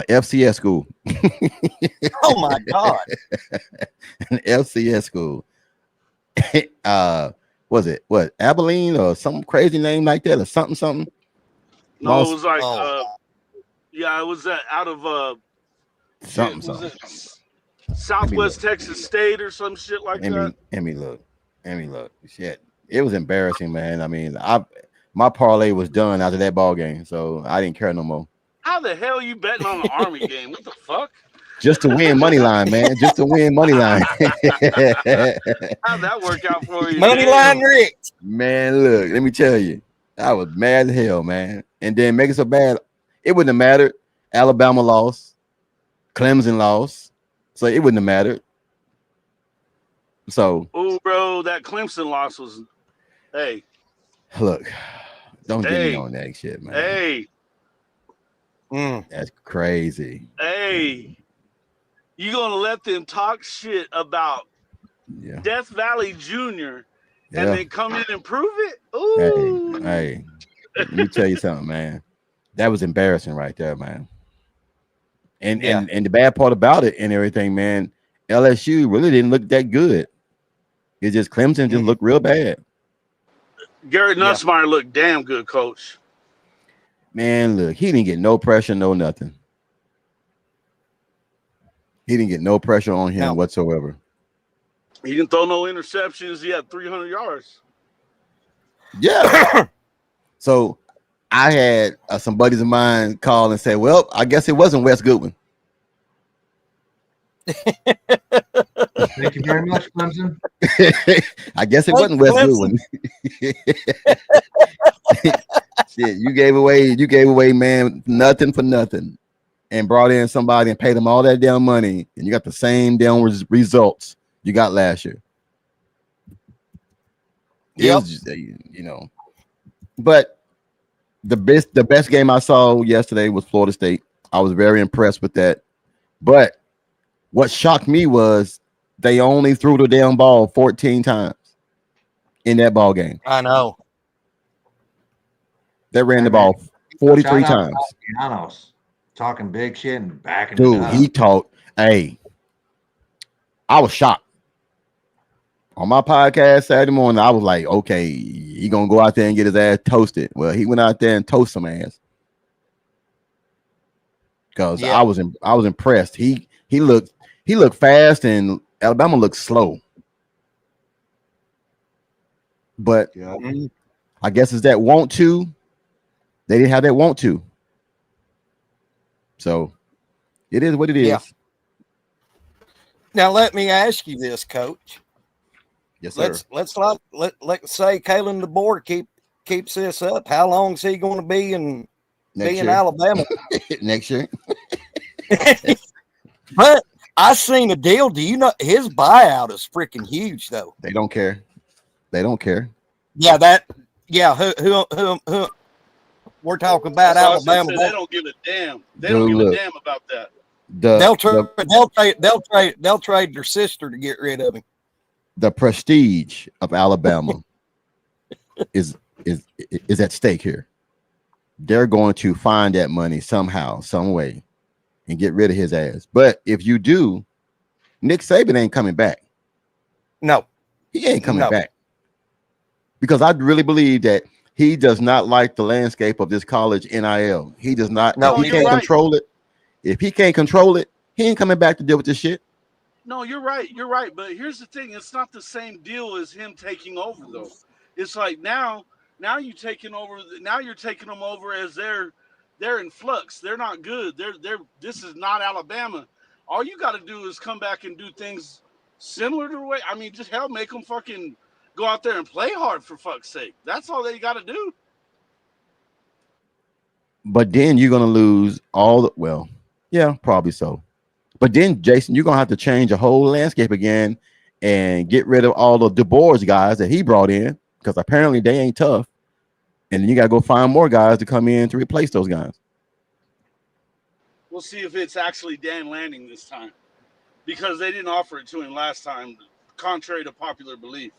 FCS school. Oh my God. An FCS school. Was it what Abilene or some crazy name like that or something? No, it was like it was out of something. Southwest Texas State or some shit like that. Let me look. Shit. It was embarrassing, man. I mean, my parlay was done after that ball game, so I didn't care no more. How the hell are you betting on the Army game? What the fuck? Just to win money line, man. Just to win money line. How'd that work out for you? Money line Rick. Man, look, let me tell you. I was mad as hell, man. And then make it so bad, it wouldn't have mattered. Alabama lost. Clemson lost. So it wouldn't have mattered. So. Oh, bro, that Clemson loss was, hey. Look, don't get me on that shit, man. Hey. That's crazy. Hey. You going to let them talk shit about Death Valley Jr. and then come in and prove it? Ooh. Hey, let me tell you something, man. That was embarrassing right there, man. And the bad part about it and everything, man, LSU really didn't look that good. It's just Clemson just looked real bad. Garrett Nussmeier looked damn good, Coach. Man, look, he didn't get no pressure, no nothing. He didn't get no pressure on him whatsoever. He didn't throw no interceptions. He had 300 yards. Yeah. So I had some buddies of mine call and say, well, I guess it wasn't Wes Goodwin. Thank you very much, Clemson. I guess it wasn't Wes Goodwin. Shit, you gave away, man, nothing for nothing, and brought in somebody and paid them all that damn money, and you got the same damn results you got last year. It was just, but the best game I saw yesterday was Florida State. I was very impressed with that. But what shocked me was they only threw the damn ball 14 times in that ball game. I know. They ran the ball 43 times. Gianos, talking big shit and backing Dude, it up. he talked. Hey, I was shocked. On my podcast Saturday morning, I was like, okay, he gonna go out there and get his ass toasted. Well, he went out there and toasted some ass. Because Yeah. I was impressed. He looked fast and Alabama looked slow. But Yeah. I guess it's that want to. They didn't have that want to. So it is what it is. Yeah. Now let me ask you this, Coach. Yes, sir. Let's say Kalen DeBoer keeps this up. How long is he going to be in Alabama? Next year. But I seen a deal. Do you know his buyout is freaking huge though? They don't care. They don't care. Yeah, who we're talking about That's what I Alabama. said, they don't give a damn. They Dude, don't give look. a damn about that. They'll trade their sister to get rid of him. The prestige of Alabama is at stake here. They're going to find that money somehow, some way, and get rid of his ass. But if you do, Nick Saban ain't coming back. No, He ain't coming No. back. Because I really believe that he does not like the landscape of this college NIL. He does not. No, if he you're can't right. control it, if he can't control it, he ain't coming back to deal with this shit. No, you're right. You're right. But here's the thing: it's not the same deal as him taking over, though. It's like now you're taking over. Now you're taking them over as they're in flux. They're not good. This is not Alabama. All you got to do is come back and do things similar to the way. I mean, just hell, make them fucking go out there and play hard for fuck's sake. That's all they got to do. But then you're gonna lose all the yeah, probably so. But then, Jason, you're gonna have to change the whole landscape again and get rid of all the DeBoer's guys that he brought in because apparently they ain't tough. And then you gotta go find more guys to come in to replace those guys. We'll see if it's actually Dan Lanning this time, because they didn't offer it to him last time, contrary to popular belief.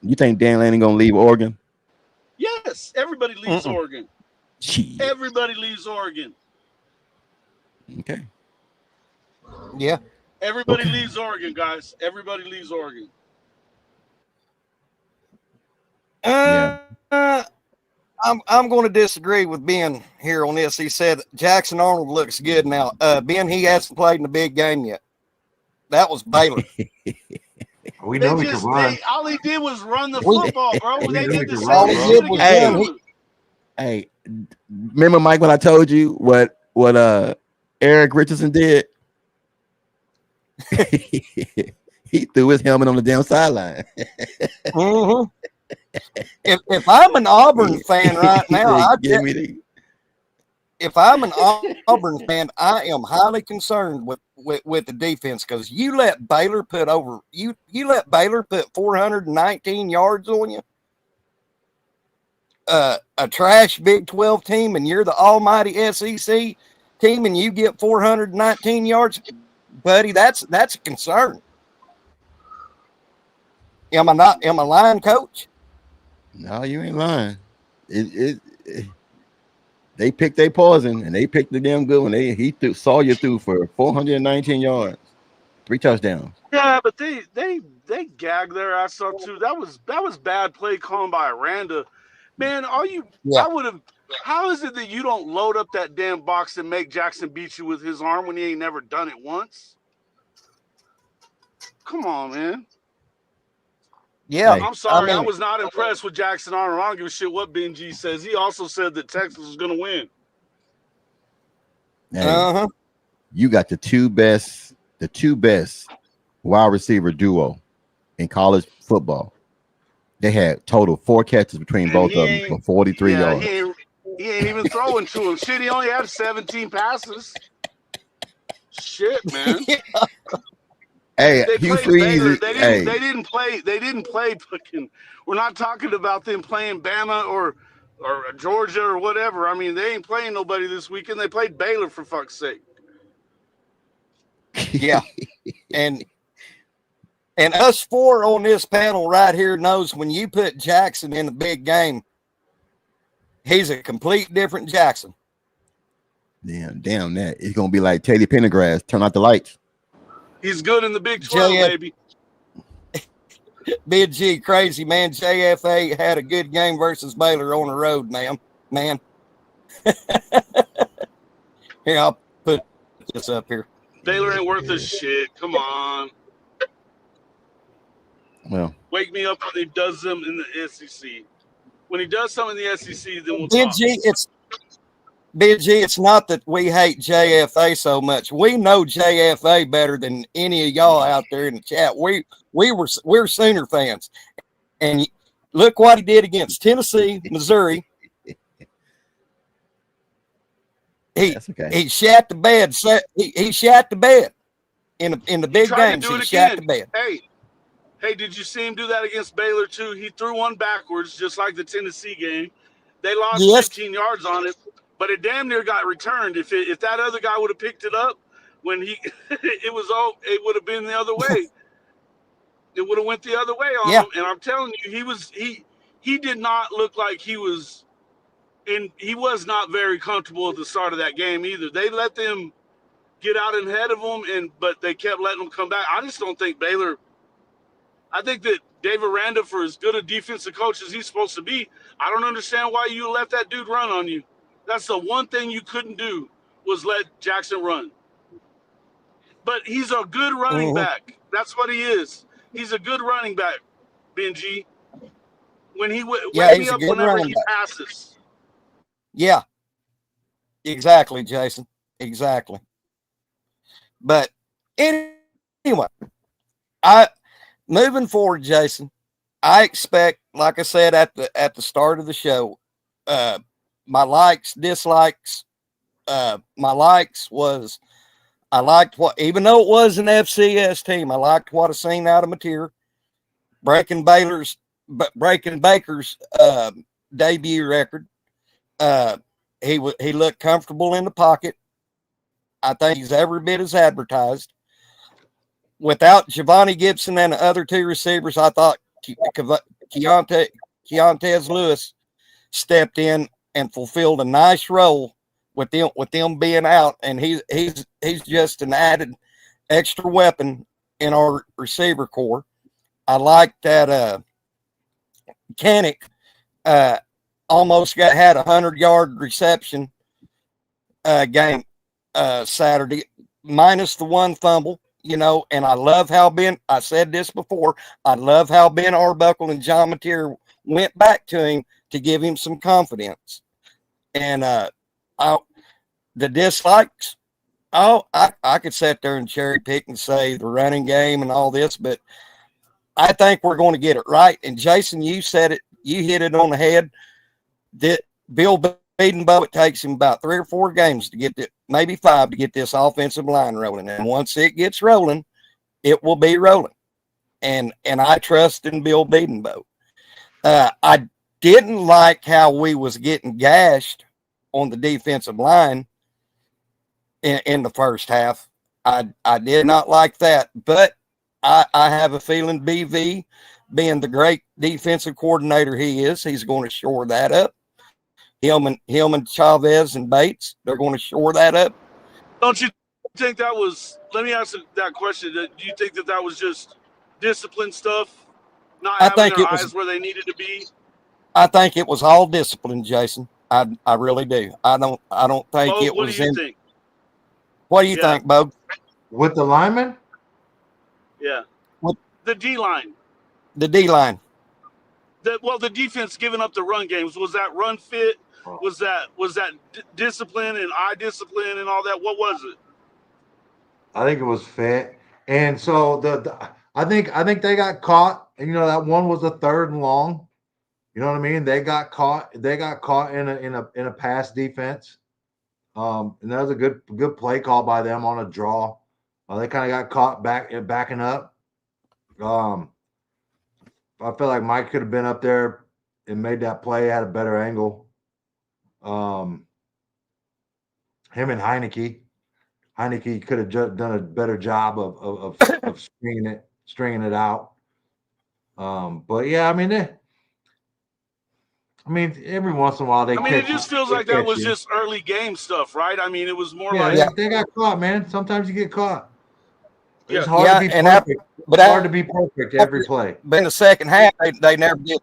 You think Dan Lanning gonna leave Oregon? Yes, everybody leaves Oregon. Gee. Everybody leaves Oregon. Okay. yeah. Everybody leaves Oregon, guys. Everybody leaves Oregon. I'm going to disagree with Ben here on this. He said Jackson Arnold looks good now. Ben, he hasn't played in a big game yet. That was Baylor. We know he can run. All he did was run the football, bro. We They know did he the can same run, shit bro. against Hey, Baylor. Hey, remember Mike when I told you what Eric Richardson did? He threw his helmet on the damn sideline. Mhm. If I'm an Auburn fan right now, if I'm an Auburn fan, I am highly concerned with the defense because you let Baylor put 419 yards on you. A trash Big 12 team, and you're the almighty SEC team, and you get 419 yards, buddy. That's a concern. Am I lying, Coach? No, you ain't lying. They picked their poison and they picked the damn good one. He saw you through for 419 yards, 3 touchdowns. Yeah, but they gagged their ass up too. That was bad play calling by Aranda. Man, Yeah. how is it that you don't load up that damn box and make Jackson beat you with his arm when he ain't never done it once? Come on, man. Yeah. Hey. I'm sorry, I mean, was not impressed with Jackson Arnold. I don't give a shit what Benji says. He also said that Texas was going to win. Hey, you got the two best wide receiver duo in college football. They had total 4 catches between both of them for 43 yards. He ain't even throwing to him. Shit, he only had 17 passes. Shit, man. Hey, They Hugh played Freeze. Baylor. Hey, They didn't play fucking. We're not talking about them playing Bama or Georgia or whatever. I mean, they ain't playing nobody this weekend. They played Baylor, for fuck's sake. yeah. And us 4 on this panel right here knows when you put Jackson in the big game, he's a complete different Jackson. damn that. It's gonna be like Teddy Pendergrass. Turn out the lights. He's good in the Big 12, Yeah. baby. Big G, crazy, man. JFA had a good game versus Baylor on the road, man. Here, I'll put this up here. Baylor ain't worth a shit. Come on. Well, Wake me up when he does them in the SEC. When he does something in the SEC, then we'll Big talk. G, it's not that we hate JFA so much. We know JFA better than any of y'all out there in the chat. We're Sooner fans, and look what he did against Tennessee, Missouri. that's okay. He shat the bed. He shat the bed in the big Tried to games. do He it shat the again. bed. Hey, did you see him do that against Baylor too? He threw one backwards, just like the Tennessee game. They lost Yes. 15 yards on it, but it damn near got returned. If that other guy would have picked it up when he, it would have been the other way. It would have went the other way on him. And I'm telling you, he did not look like he was not very comfortable at the start of that game either. They let them get out ahead of him, but they kept letting them come back. I just don't think Baylor. I think that Dave Aranda, for as good a defensive coach as he's supposed to be, I don't understand why you let that dude run on you. That's the one thing you couldn't do, was let Jackson run. But he's a good running back. That's what he is. He's a good running back, Benji. When he wake me up whenever he passes. Yeah. Exactly, Jason. Exactly. But anyway, moving forward, Jason, I expect, like I said at the start of the show, my likes, dislikes. My likes was I liked what, even though it was an FCS team, I liked what I seen out of Mateer, breaking Baker's debut record. He looked comfortable in the pocket. I think he's every bit as advertised. Without Giovanni Gibson and the other two receivers, I thought Keontez Lewis stepped in and fulfilled a nice role with them being out, and he's just an added extra weapon in our receiver core. I like that Kanik almost had 100-yard reception game Saturday, minus the one fumble. You know, and I love how I said this before, I love how Ben Arbuckle and John Mateer went back to him to give him some confidence. And the dislikes, I could sit there and cherry pick and say the running game and all this, but I think we're going to get it right. And Jason, you said it, you hit it on the head. That Bill Bedenbaugh, it takes him about 3 or 4 games to get maybe 5 to get this offensive line rolling. And once it gets rolling, it will be rolling. And I trust in Bill Bedenbaugh. I didn't like how we was getting gashed on the defensive line in the first half. I did not like that, but I have a feeling BV, being the great defensive coordinator he is, he's going to shore that up. Him and Chavez and Bates, they're going to shore that up. Don't you think that was, let me ask that question, do you think that was just discipline stuff, not having their eyes where they needed to be? I think it was all discipline, Jason. I really do. I don't think Bo, it was. What do you think? What do you think, Bo? With the linemen? Yeah. The D-line. The D-line. The defense giving up the run games, was that run fit? Was that discipline and eye discipline and all that? What was it? I think it was fit. And so I think they got caught. And, you know, that one was a 3rd and long. You know what I mean? They got caught in a pass defense. And that was a good play call by them on a draw. They kind of got caught backing up. I feel like Mike could have been up there and made that play, had a better angle. Him and Heineke could have done a better job of stringing it out. But yeah, I mean, every once in a while it just feels like that was just early game stuff, right? I mean, it was more like they got caught, man. Sometimes you get caught. It's Yeah. hard Yeah, to be and perfect. but It's hard to be perfect every play. but in the second half, they never did.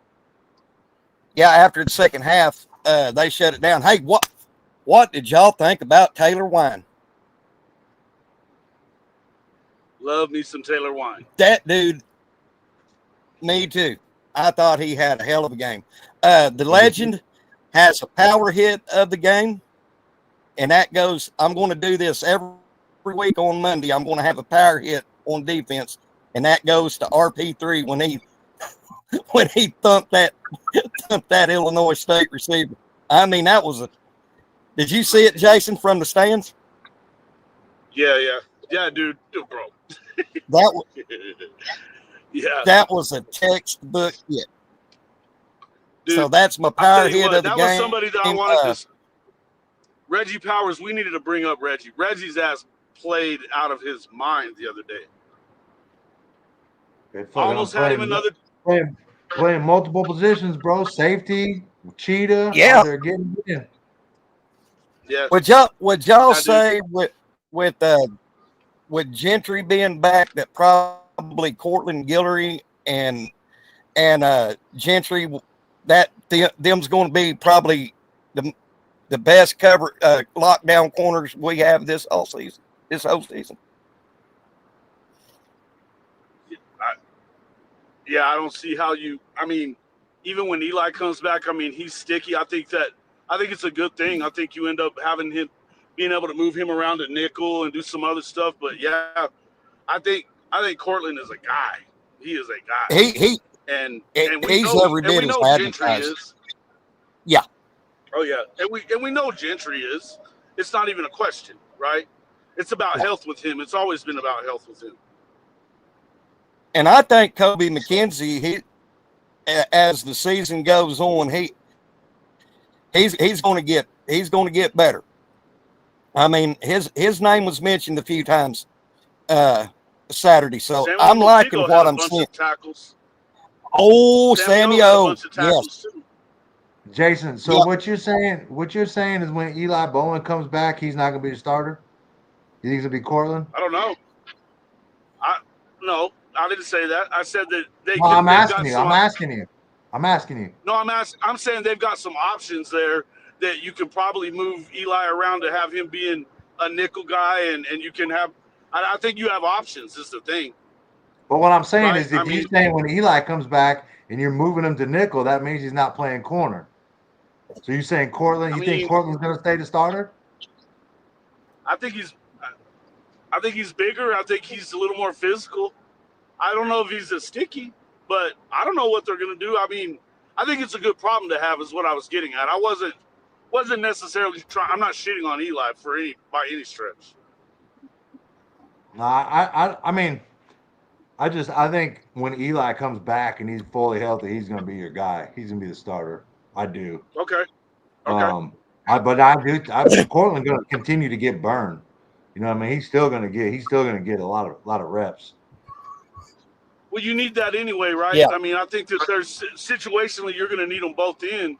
Yeah, after the second half, they shut it down. Hey, what did y'all think about Taylor Wine? Love me some Taylor Wine. That dude, me too. I thought he had a hell of a game. The legend has a power hit of the game, and that goes, I'm going to do this every week on Monday. I'm going to have a power hit on defense, and that goes to RP3 when he thumped that Illinois State receiver. I mean, that was did you see it, Jason, from the stands? Yeah, dude, bro. That Yeah, that was a textbook hit. dude. So that's my I power tell you hit what, of the that game. was somebody that I wanted to. Reggie Powers, we needed to bring up Reggie. Reggie's ass played out of his mind the other day. Almost had him another. Playing multiple positions, bro. Safety, cheetah. Yeah. They're getting in. Yeah. Would y'all I say with Gentry being back that probably Cortland Guillory and Gentry them's going to be probably the best cover lockdown corners we have this whole season. Yeah, I don't see how you. I mean, even when Eli comes back, I mean, he's sticky. I think it's a good thing. I think you end up having him being able to move him around to nickel and do some other stuff. But yeah, I think Cortland is a guy. He is a guy. And we know Gentry is. Yeah. Oh yeah, and we know Gentry is. It's not even a question, right? It's about health with him. It's always been about health with him. And I think Kobe McKenzie, as the season goes on, he's going to get better. I mean, his name was mentioned a few times Saturday, so I'm liking what I'm seeing. Oh, Sammy O, yes. Jason, so what you're saying is when Eli Bowen comes back, he's not going to be the starter? You think it's going to be Cortland? I don't know. No, I didn't say that. I said that they. No, I'm asking you. No, I'm saying they've got some options there that you can probably move Eli around to have him being a nickel guy, and you can have. I think you have options. Is the thing. But what I'm saying is, if you're saying when Eli comes back and you're moving him to nickel, that means he's not playing corner. So you're saying Cortland? You think Cortland's going to stay the starter? I think he's bigger. I think he's a little more physical. I don't know if he's as sticky, but I don't know what they're going to do. I mean, I think it's a good problem to have is what I was getting at. I wasn't necessarily trying. I'm not shitting on Eli by any stretch. No, I mean, I think when Eli comes back and he's fully healthy, he's going to be your guy. He's going to be the starter. I do. Okay. Cortland going to continue to get burned. You know what I mean? He's still going to get a lot of reps. Well, you need that anyway, right? Yeah. I mean, I think that there's situationally you're going to need them both in.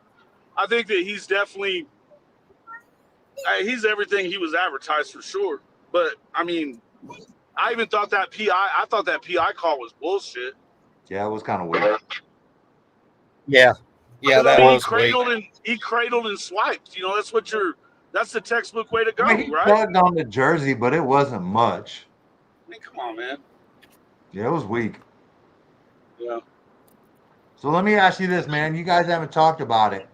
I think that he's definitely he's everything he was advertised for sure. But I mean, I even thought that PI call was bullshit. Yeah, it was kind of weird. Yeah, that was he cradled and swiped. You know, that's the textbook way to go, he right? tugged on the jersey, but it wasn't much. I mean, come on, man. Yeah, it was weak. Yeah. So let me ask you this, man. You guys haven't talked about it,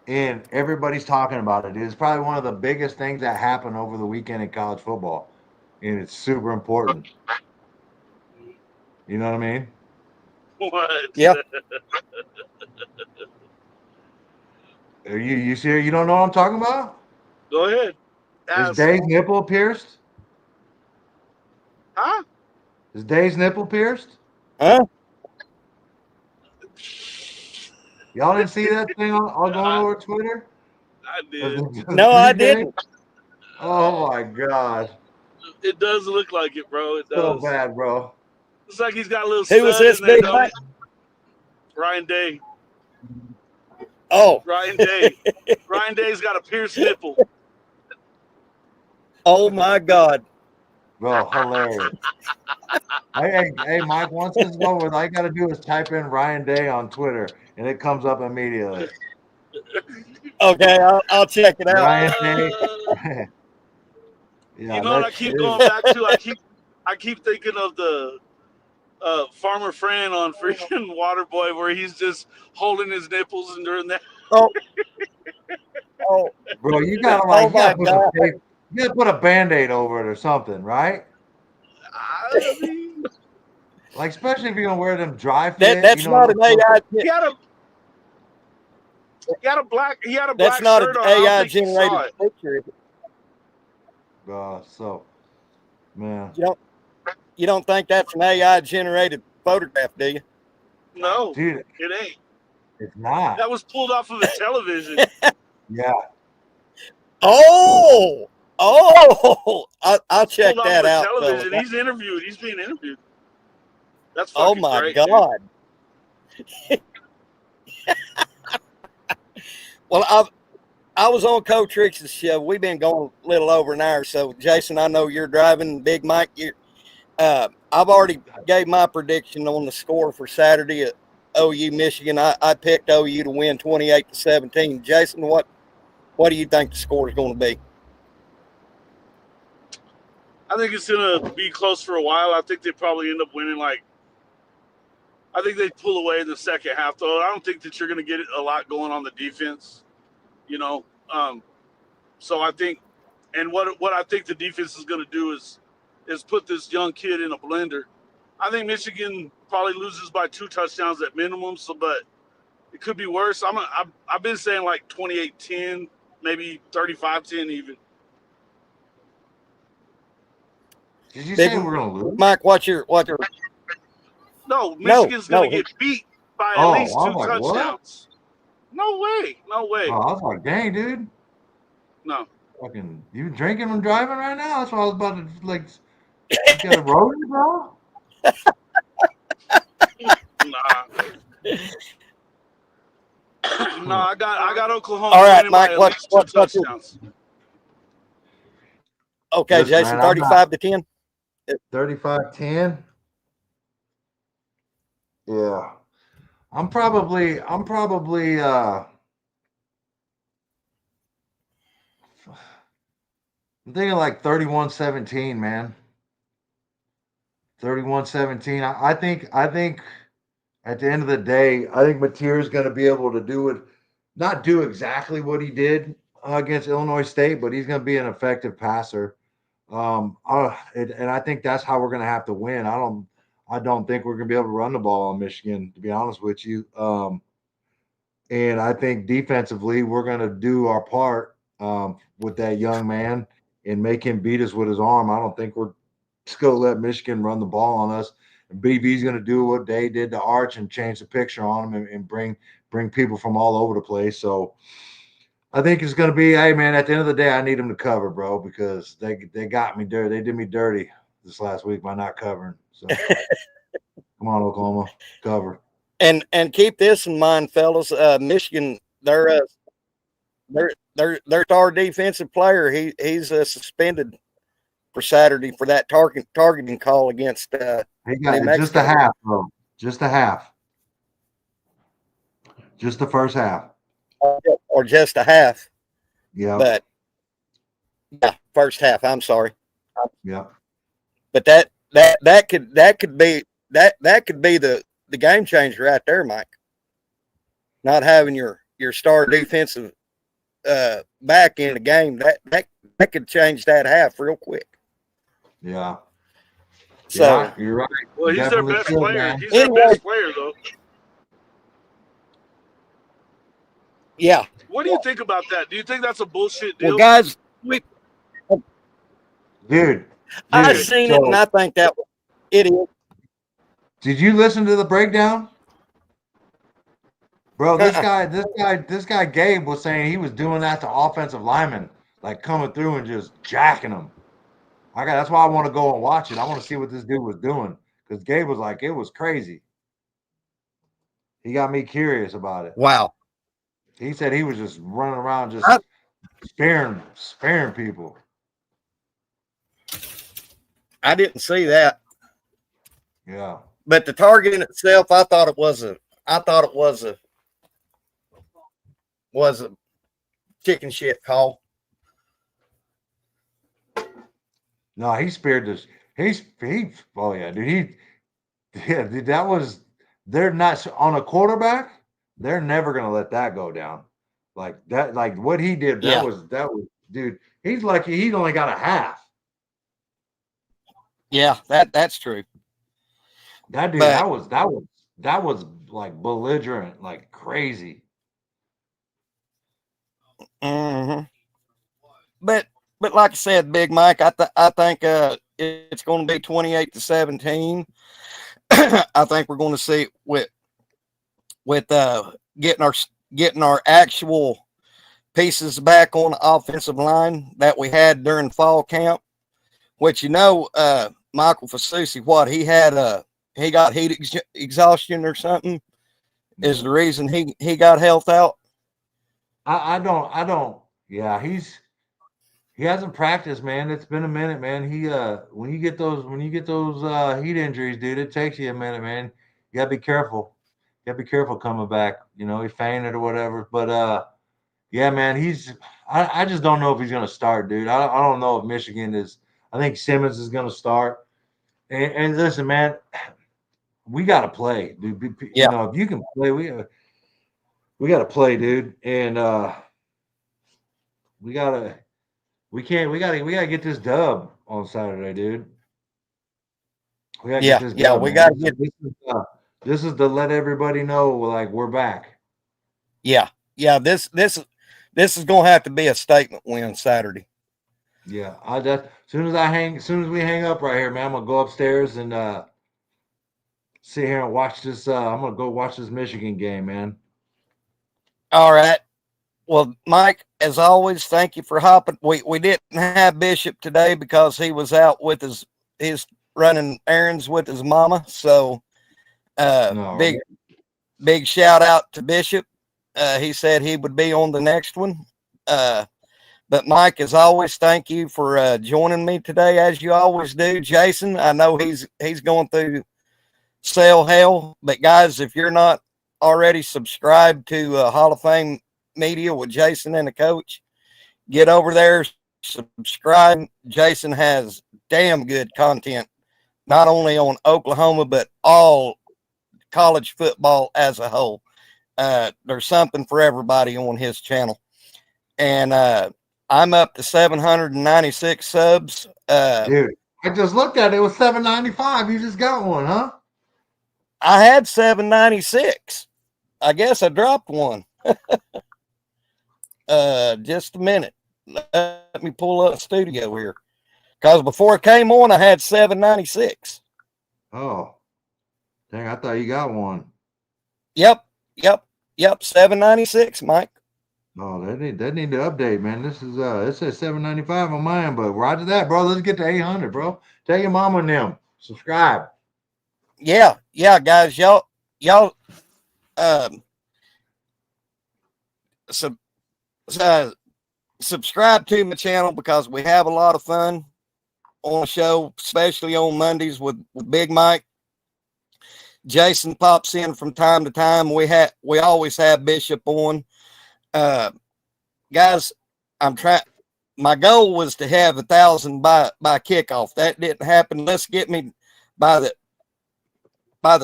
and everybody's talking about it. It's probably one of the biggest things that happened over the weekend in college football, and it's super important. You know what I mean? What? Yeah. Are you serious? You don't know what I'm talking about? Go ahead. Is Dave's nipple pierced? Huh? Is Dave's nipple pierced? Huh? Y'all didn't see that thing on going over Twitter? I did. No, I didn't. Oh my God. It does look like it, bro. It does. So bad, bro. It's like he's got a little. Who was this big man? Ryan Day. Oh. Ryan Day. Ryan Day's got a pierced nipple. Oh my God. Bro, hilarious. Hey, Mike, once this is over, all you got to do is type in Ryan Day on Twitter, and it comes up immediately. Okay, I'll check it out. Ryan Day. You Yeah, know what I that's keep it. going back to? I keep thinking of the Farmer Fran on freaking Waterboy, where he's just holding his nipples and during that. Oh, oh, Bro, you gotta oh my God! you gotta put a Band-Aid over it or something, right? I mean, Like, especially if you're gonna wear them dry fit. That's not an AI. he had a black That's not shirt an on. I don't AI think he saw generated it. picture. So, man, You don't think that's an AI generated photograph, do you? No, dude, it ain't. it's not. That was pulled off of a television. Yeah, Oh, I'll check Pulled off that of a out, television. fellas. He's interviewed. He's being interviewed. That's Oh fucking my great, God! Well, I was on Coach Trix's show. We've been going a little over an hour. So, Jason, I know you're driving. Big Mike, I've already gave my prediction on the score for Saturday at OU Michigan. I picked OU to win 28-17. Jason, what do you think the score is going to be? I think it's gonna be close for a while. I think they probably end up winning. I think they pull away in the second half, though. I don't think that you're gonna get a lot going on the defense. You know, so I think, and what I think the defense is gonna do is put this young kid in a blender. I think Michigan probably loses by 2 touchdowns at minimum. So, but it could be worse. I've been saying like 28-10, maybe 35-10 even. did you say we're gonna lose? Mike, what's your? No, Michigan's No, gonna get beat by at least I 2 was like, what? touchdowns. No way. Oh, I was like, dang, dude. No. Fucking, you drinking and driving right now? That's what I was about to like. You got a road, bro? Nah. No, I got Oklahoma. All right, winning by Mike, at what- least what- 2 what's your- touchdowns. Okay, Listen, Jason, man, I'm 35-10. 35-10. Yeah. I'm probably I'm thinking like 31-17, man. 31-17. I think at the end of the day, I think Mateer is going to be able to not do exactly what he did against Illinois State, but he's going to be an effective passer. And I think that's how we're going to have to win. I don't think we're going to be able to run the ball on Michigan, to be honest with you. And I think defensively, we're going to do our part with that young man and make him beat us with his arm. I don't think we're just going to let Michigan run the ball on us. And BB's going to do what they did to Arch and change the picture on him and bring people from all over the place. So I think it's going to be, hey, man, at the end of the day, I need them to cover, bro, because they got me dirty. They did me dirty this last week by not covering. So come on, Oklahoma, cover. And keep this in mind, fellas. Michigan, their star defensive player, he's suspended for Saturday for that targeting call against. He got just a half, bro. Just a half. Just the first half. Or just a half. Yeah. But yeah, first half. I'm sorry. Yeah. But that could be the game changer right there, Mike. Not having your star defensive back in the game, that could change that half real quick. Yeah. So yeah, you're right. Well, he's Definitely their best should, player. man. He's their best player, though. yeah. What do you think about that? Do you think that's a bullshit deal? Well, guys, Dude, I've seen it, and I think that it is. Did you listen to the breakdown? Bro, this guy Gabe was saying he was doing that to offensive linemen, like coming through and just jacking them. That's why I want to go and watch it. I want to see what this dude was doing, because Gabe was like, it was crazy. He got me curious about it. Wow. He said he was just running around just sparing people. I didn't see that. Yeah. But the target in itself, I thought it was a chicken shit call. No, he spared this. Oh yeah, dude. Dude, that was. They're not on a quarterback. They're never gonna let that go down. Like that. Like what he did. Yeah. That was, dude. He's lucky. He's only got a half. Yeah, that's true. That dude. But, That was like belligerent, like crazy. mm-hmm. But like I said, Big Mike, I think it's going to be 28-17. I think we're going to see with getting our actual pieces back on the offensive line that we had during fall camp, which Michael Fasusi, he got heat exhaustion or something, is the reason he got health out. I don't. Yeah, he hasn't practiced, man. It's been a minute, man. When you get those heat injuries, dude, it takes you a minute, man. You gotta be careful. You gotta be careful coming back. You know, he fainted or whatever. But yeah, man, I just don't know if he's gonna start, dude. I don't know if Michigan is. I think Simmons is gonna start. And listen, man, we gotta play, dude. Yeah. You know, if you can play, we gotta play, dude. And we gotta get this dub on Saturday, dude. We gotta get this dub. Yeah, we gotta get. This is to let everybody know, like, we're back. Yeah. This is gonna have to be a statement win Saturday. Yeah, as soon as we hang up right here, man, I'm gonna go upstairs and sit here and watch this. I'm gonna go watch this Michigan game, man. All right. Well, Mike, as always, thank you for hopping. We didn't have Bishop today because he was out with his running errands with his mama. So big shout out to Bishop. He said he would be on the next one. But Mike, as always, thank you for joining me today, as you always do. Jason, I know he's going through cell hell, but guys, if you're not already subscribed to Hall of Fame Media with Jason and the coach, get over there, subscribe. Jason has damn good content, not only on Oklahoma, but all college football as a whole. There's something for everybody on his channel. And I'm up to 796 subs. Dude, I just looked at it. It was 795. You just got one, huh? I had 796. I guess I dropped one. Just a minute. Let me pull up the studio here. Because before it came on, I had 796. Oh. Dang, I thought you got one. Yep. 796, Mike. Oh, they need to update, man. This is it says 795 on mine, but roger that, bro. Let's get to 800, bro. Tell your mama and them. Subscribe. Yeah, guys, y'all subscribe to my channel because we have a lot of fun on the show, especially on Mondays with Big Mike. Jason pops in from time to time. We always have Bishop on. Guys, my goal was to have 1,000 by kickoff. That didn't happen. Let's get me by the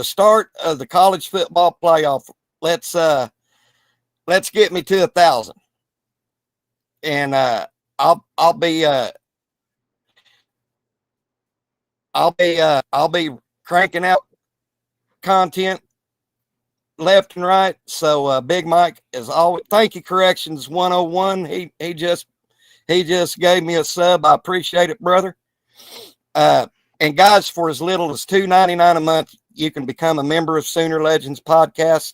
start of the college football playoff. Let's get me to 1,000. And I'll be cranking out content left and right. So Big Mike, as always, thank you, Corrections 101. He just gave me a sub. I appreciate it, brother. And guys, for as little as $2.99 a month, you can become a member of Sooner Legends Podcast,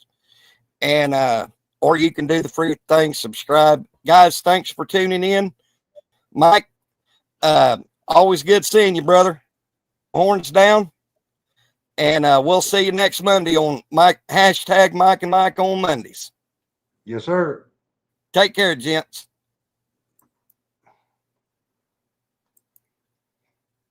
and or you can do the free thing, subscribe. Guys, thanks for tuning in. Mike, always good seeing you, brother. Horns down. And we'll see you next Monday on Mike # Mike and Mike on Mondays. Yes, sir. Take care, gents.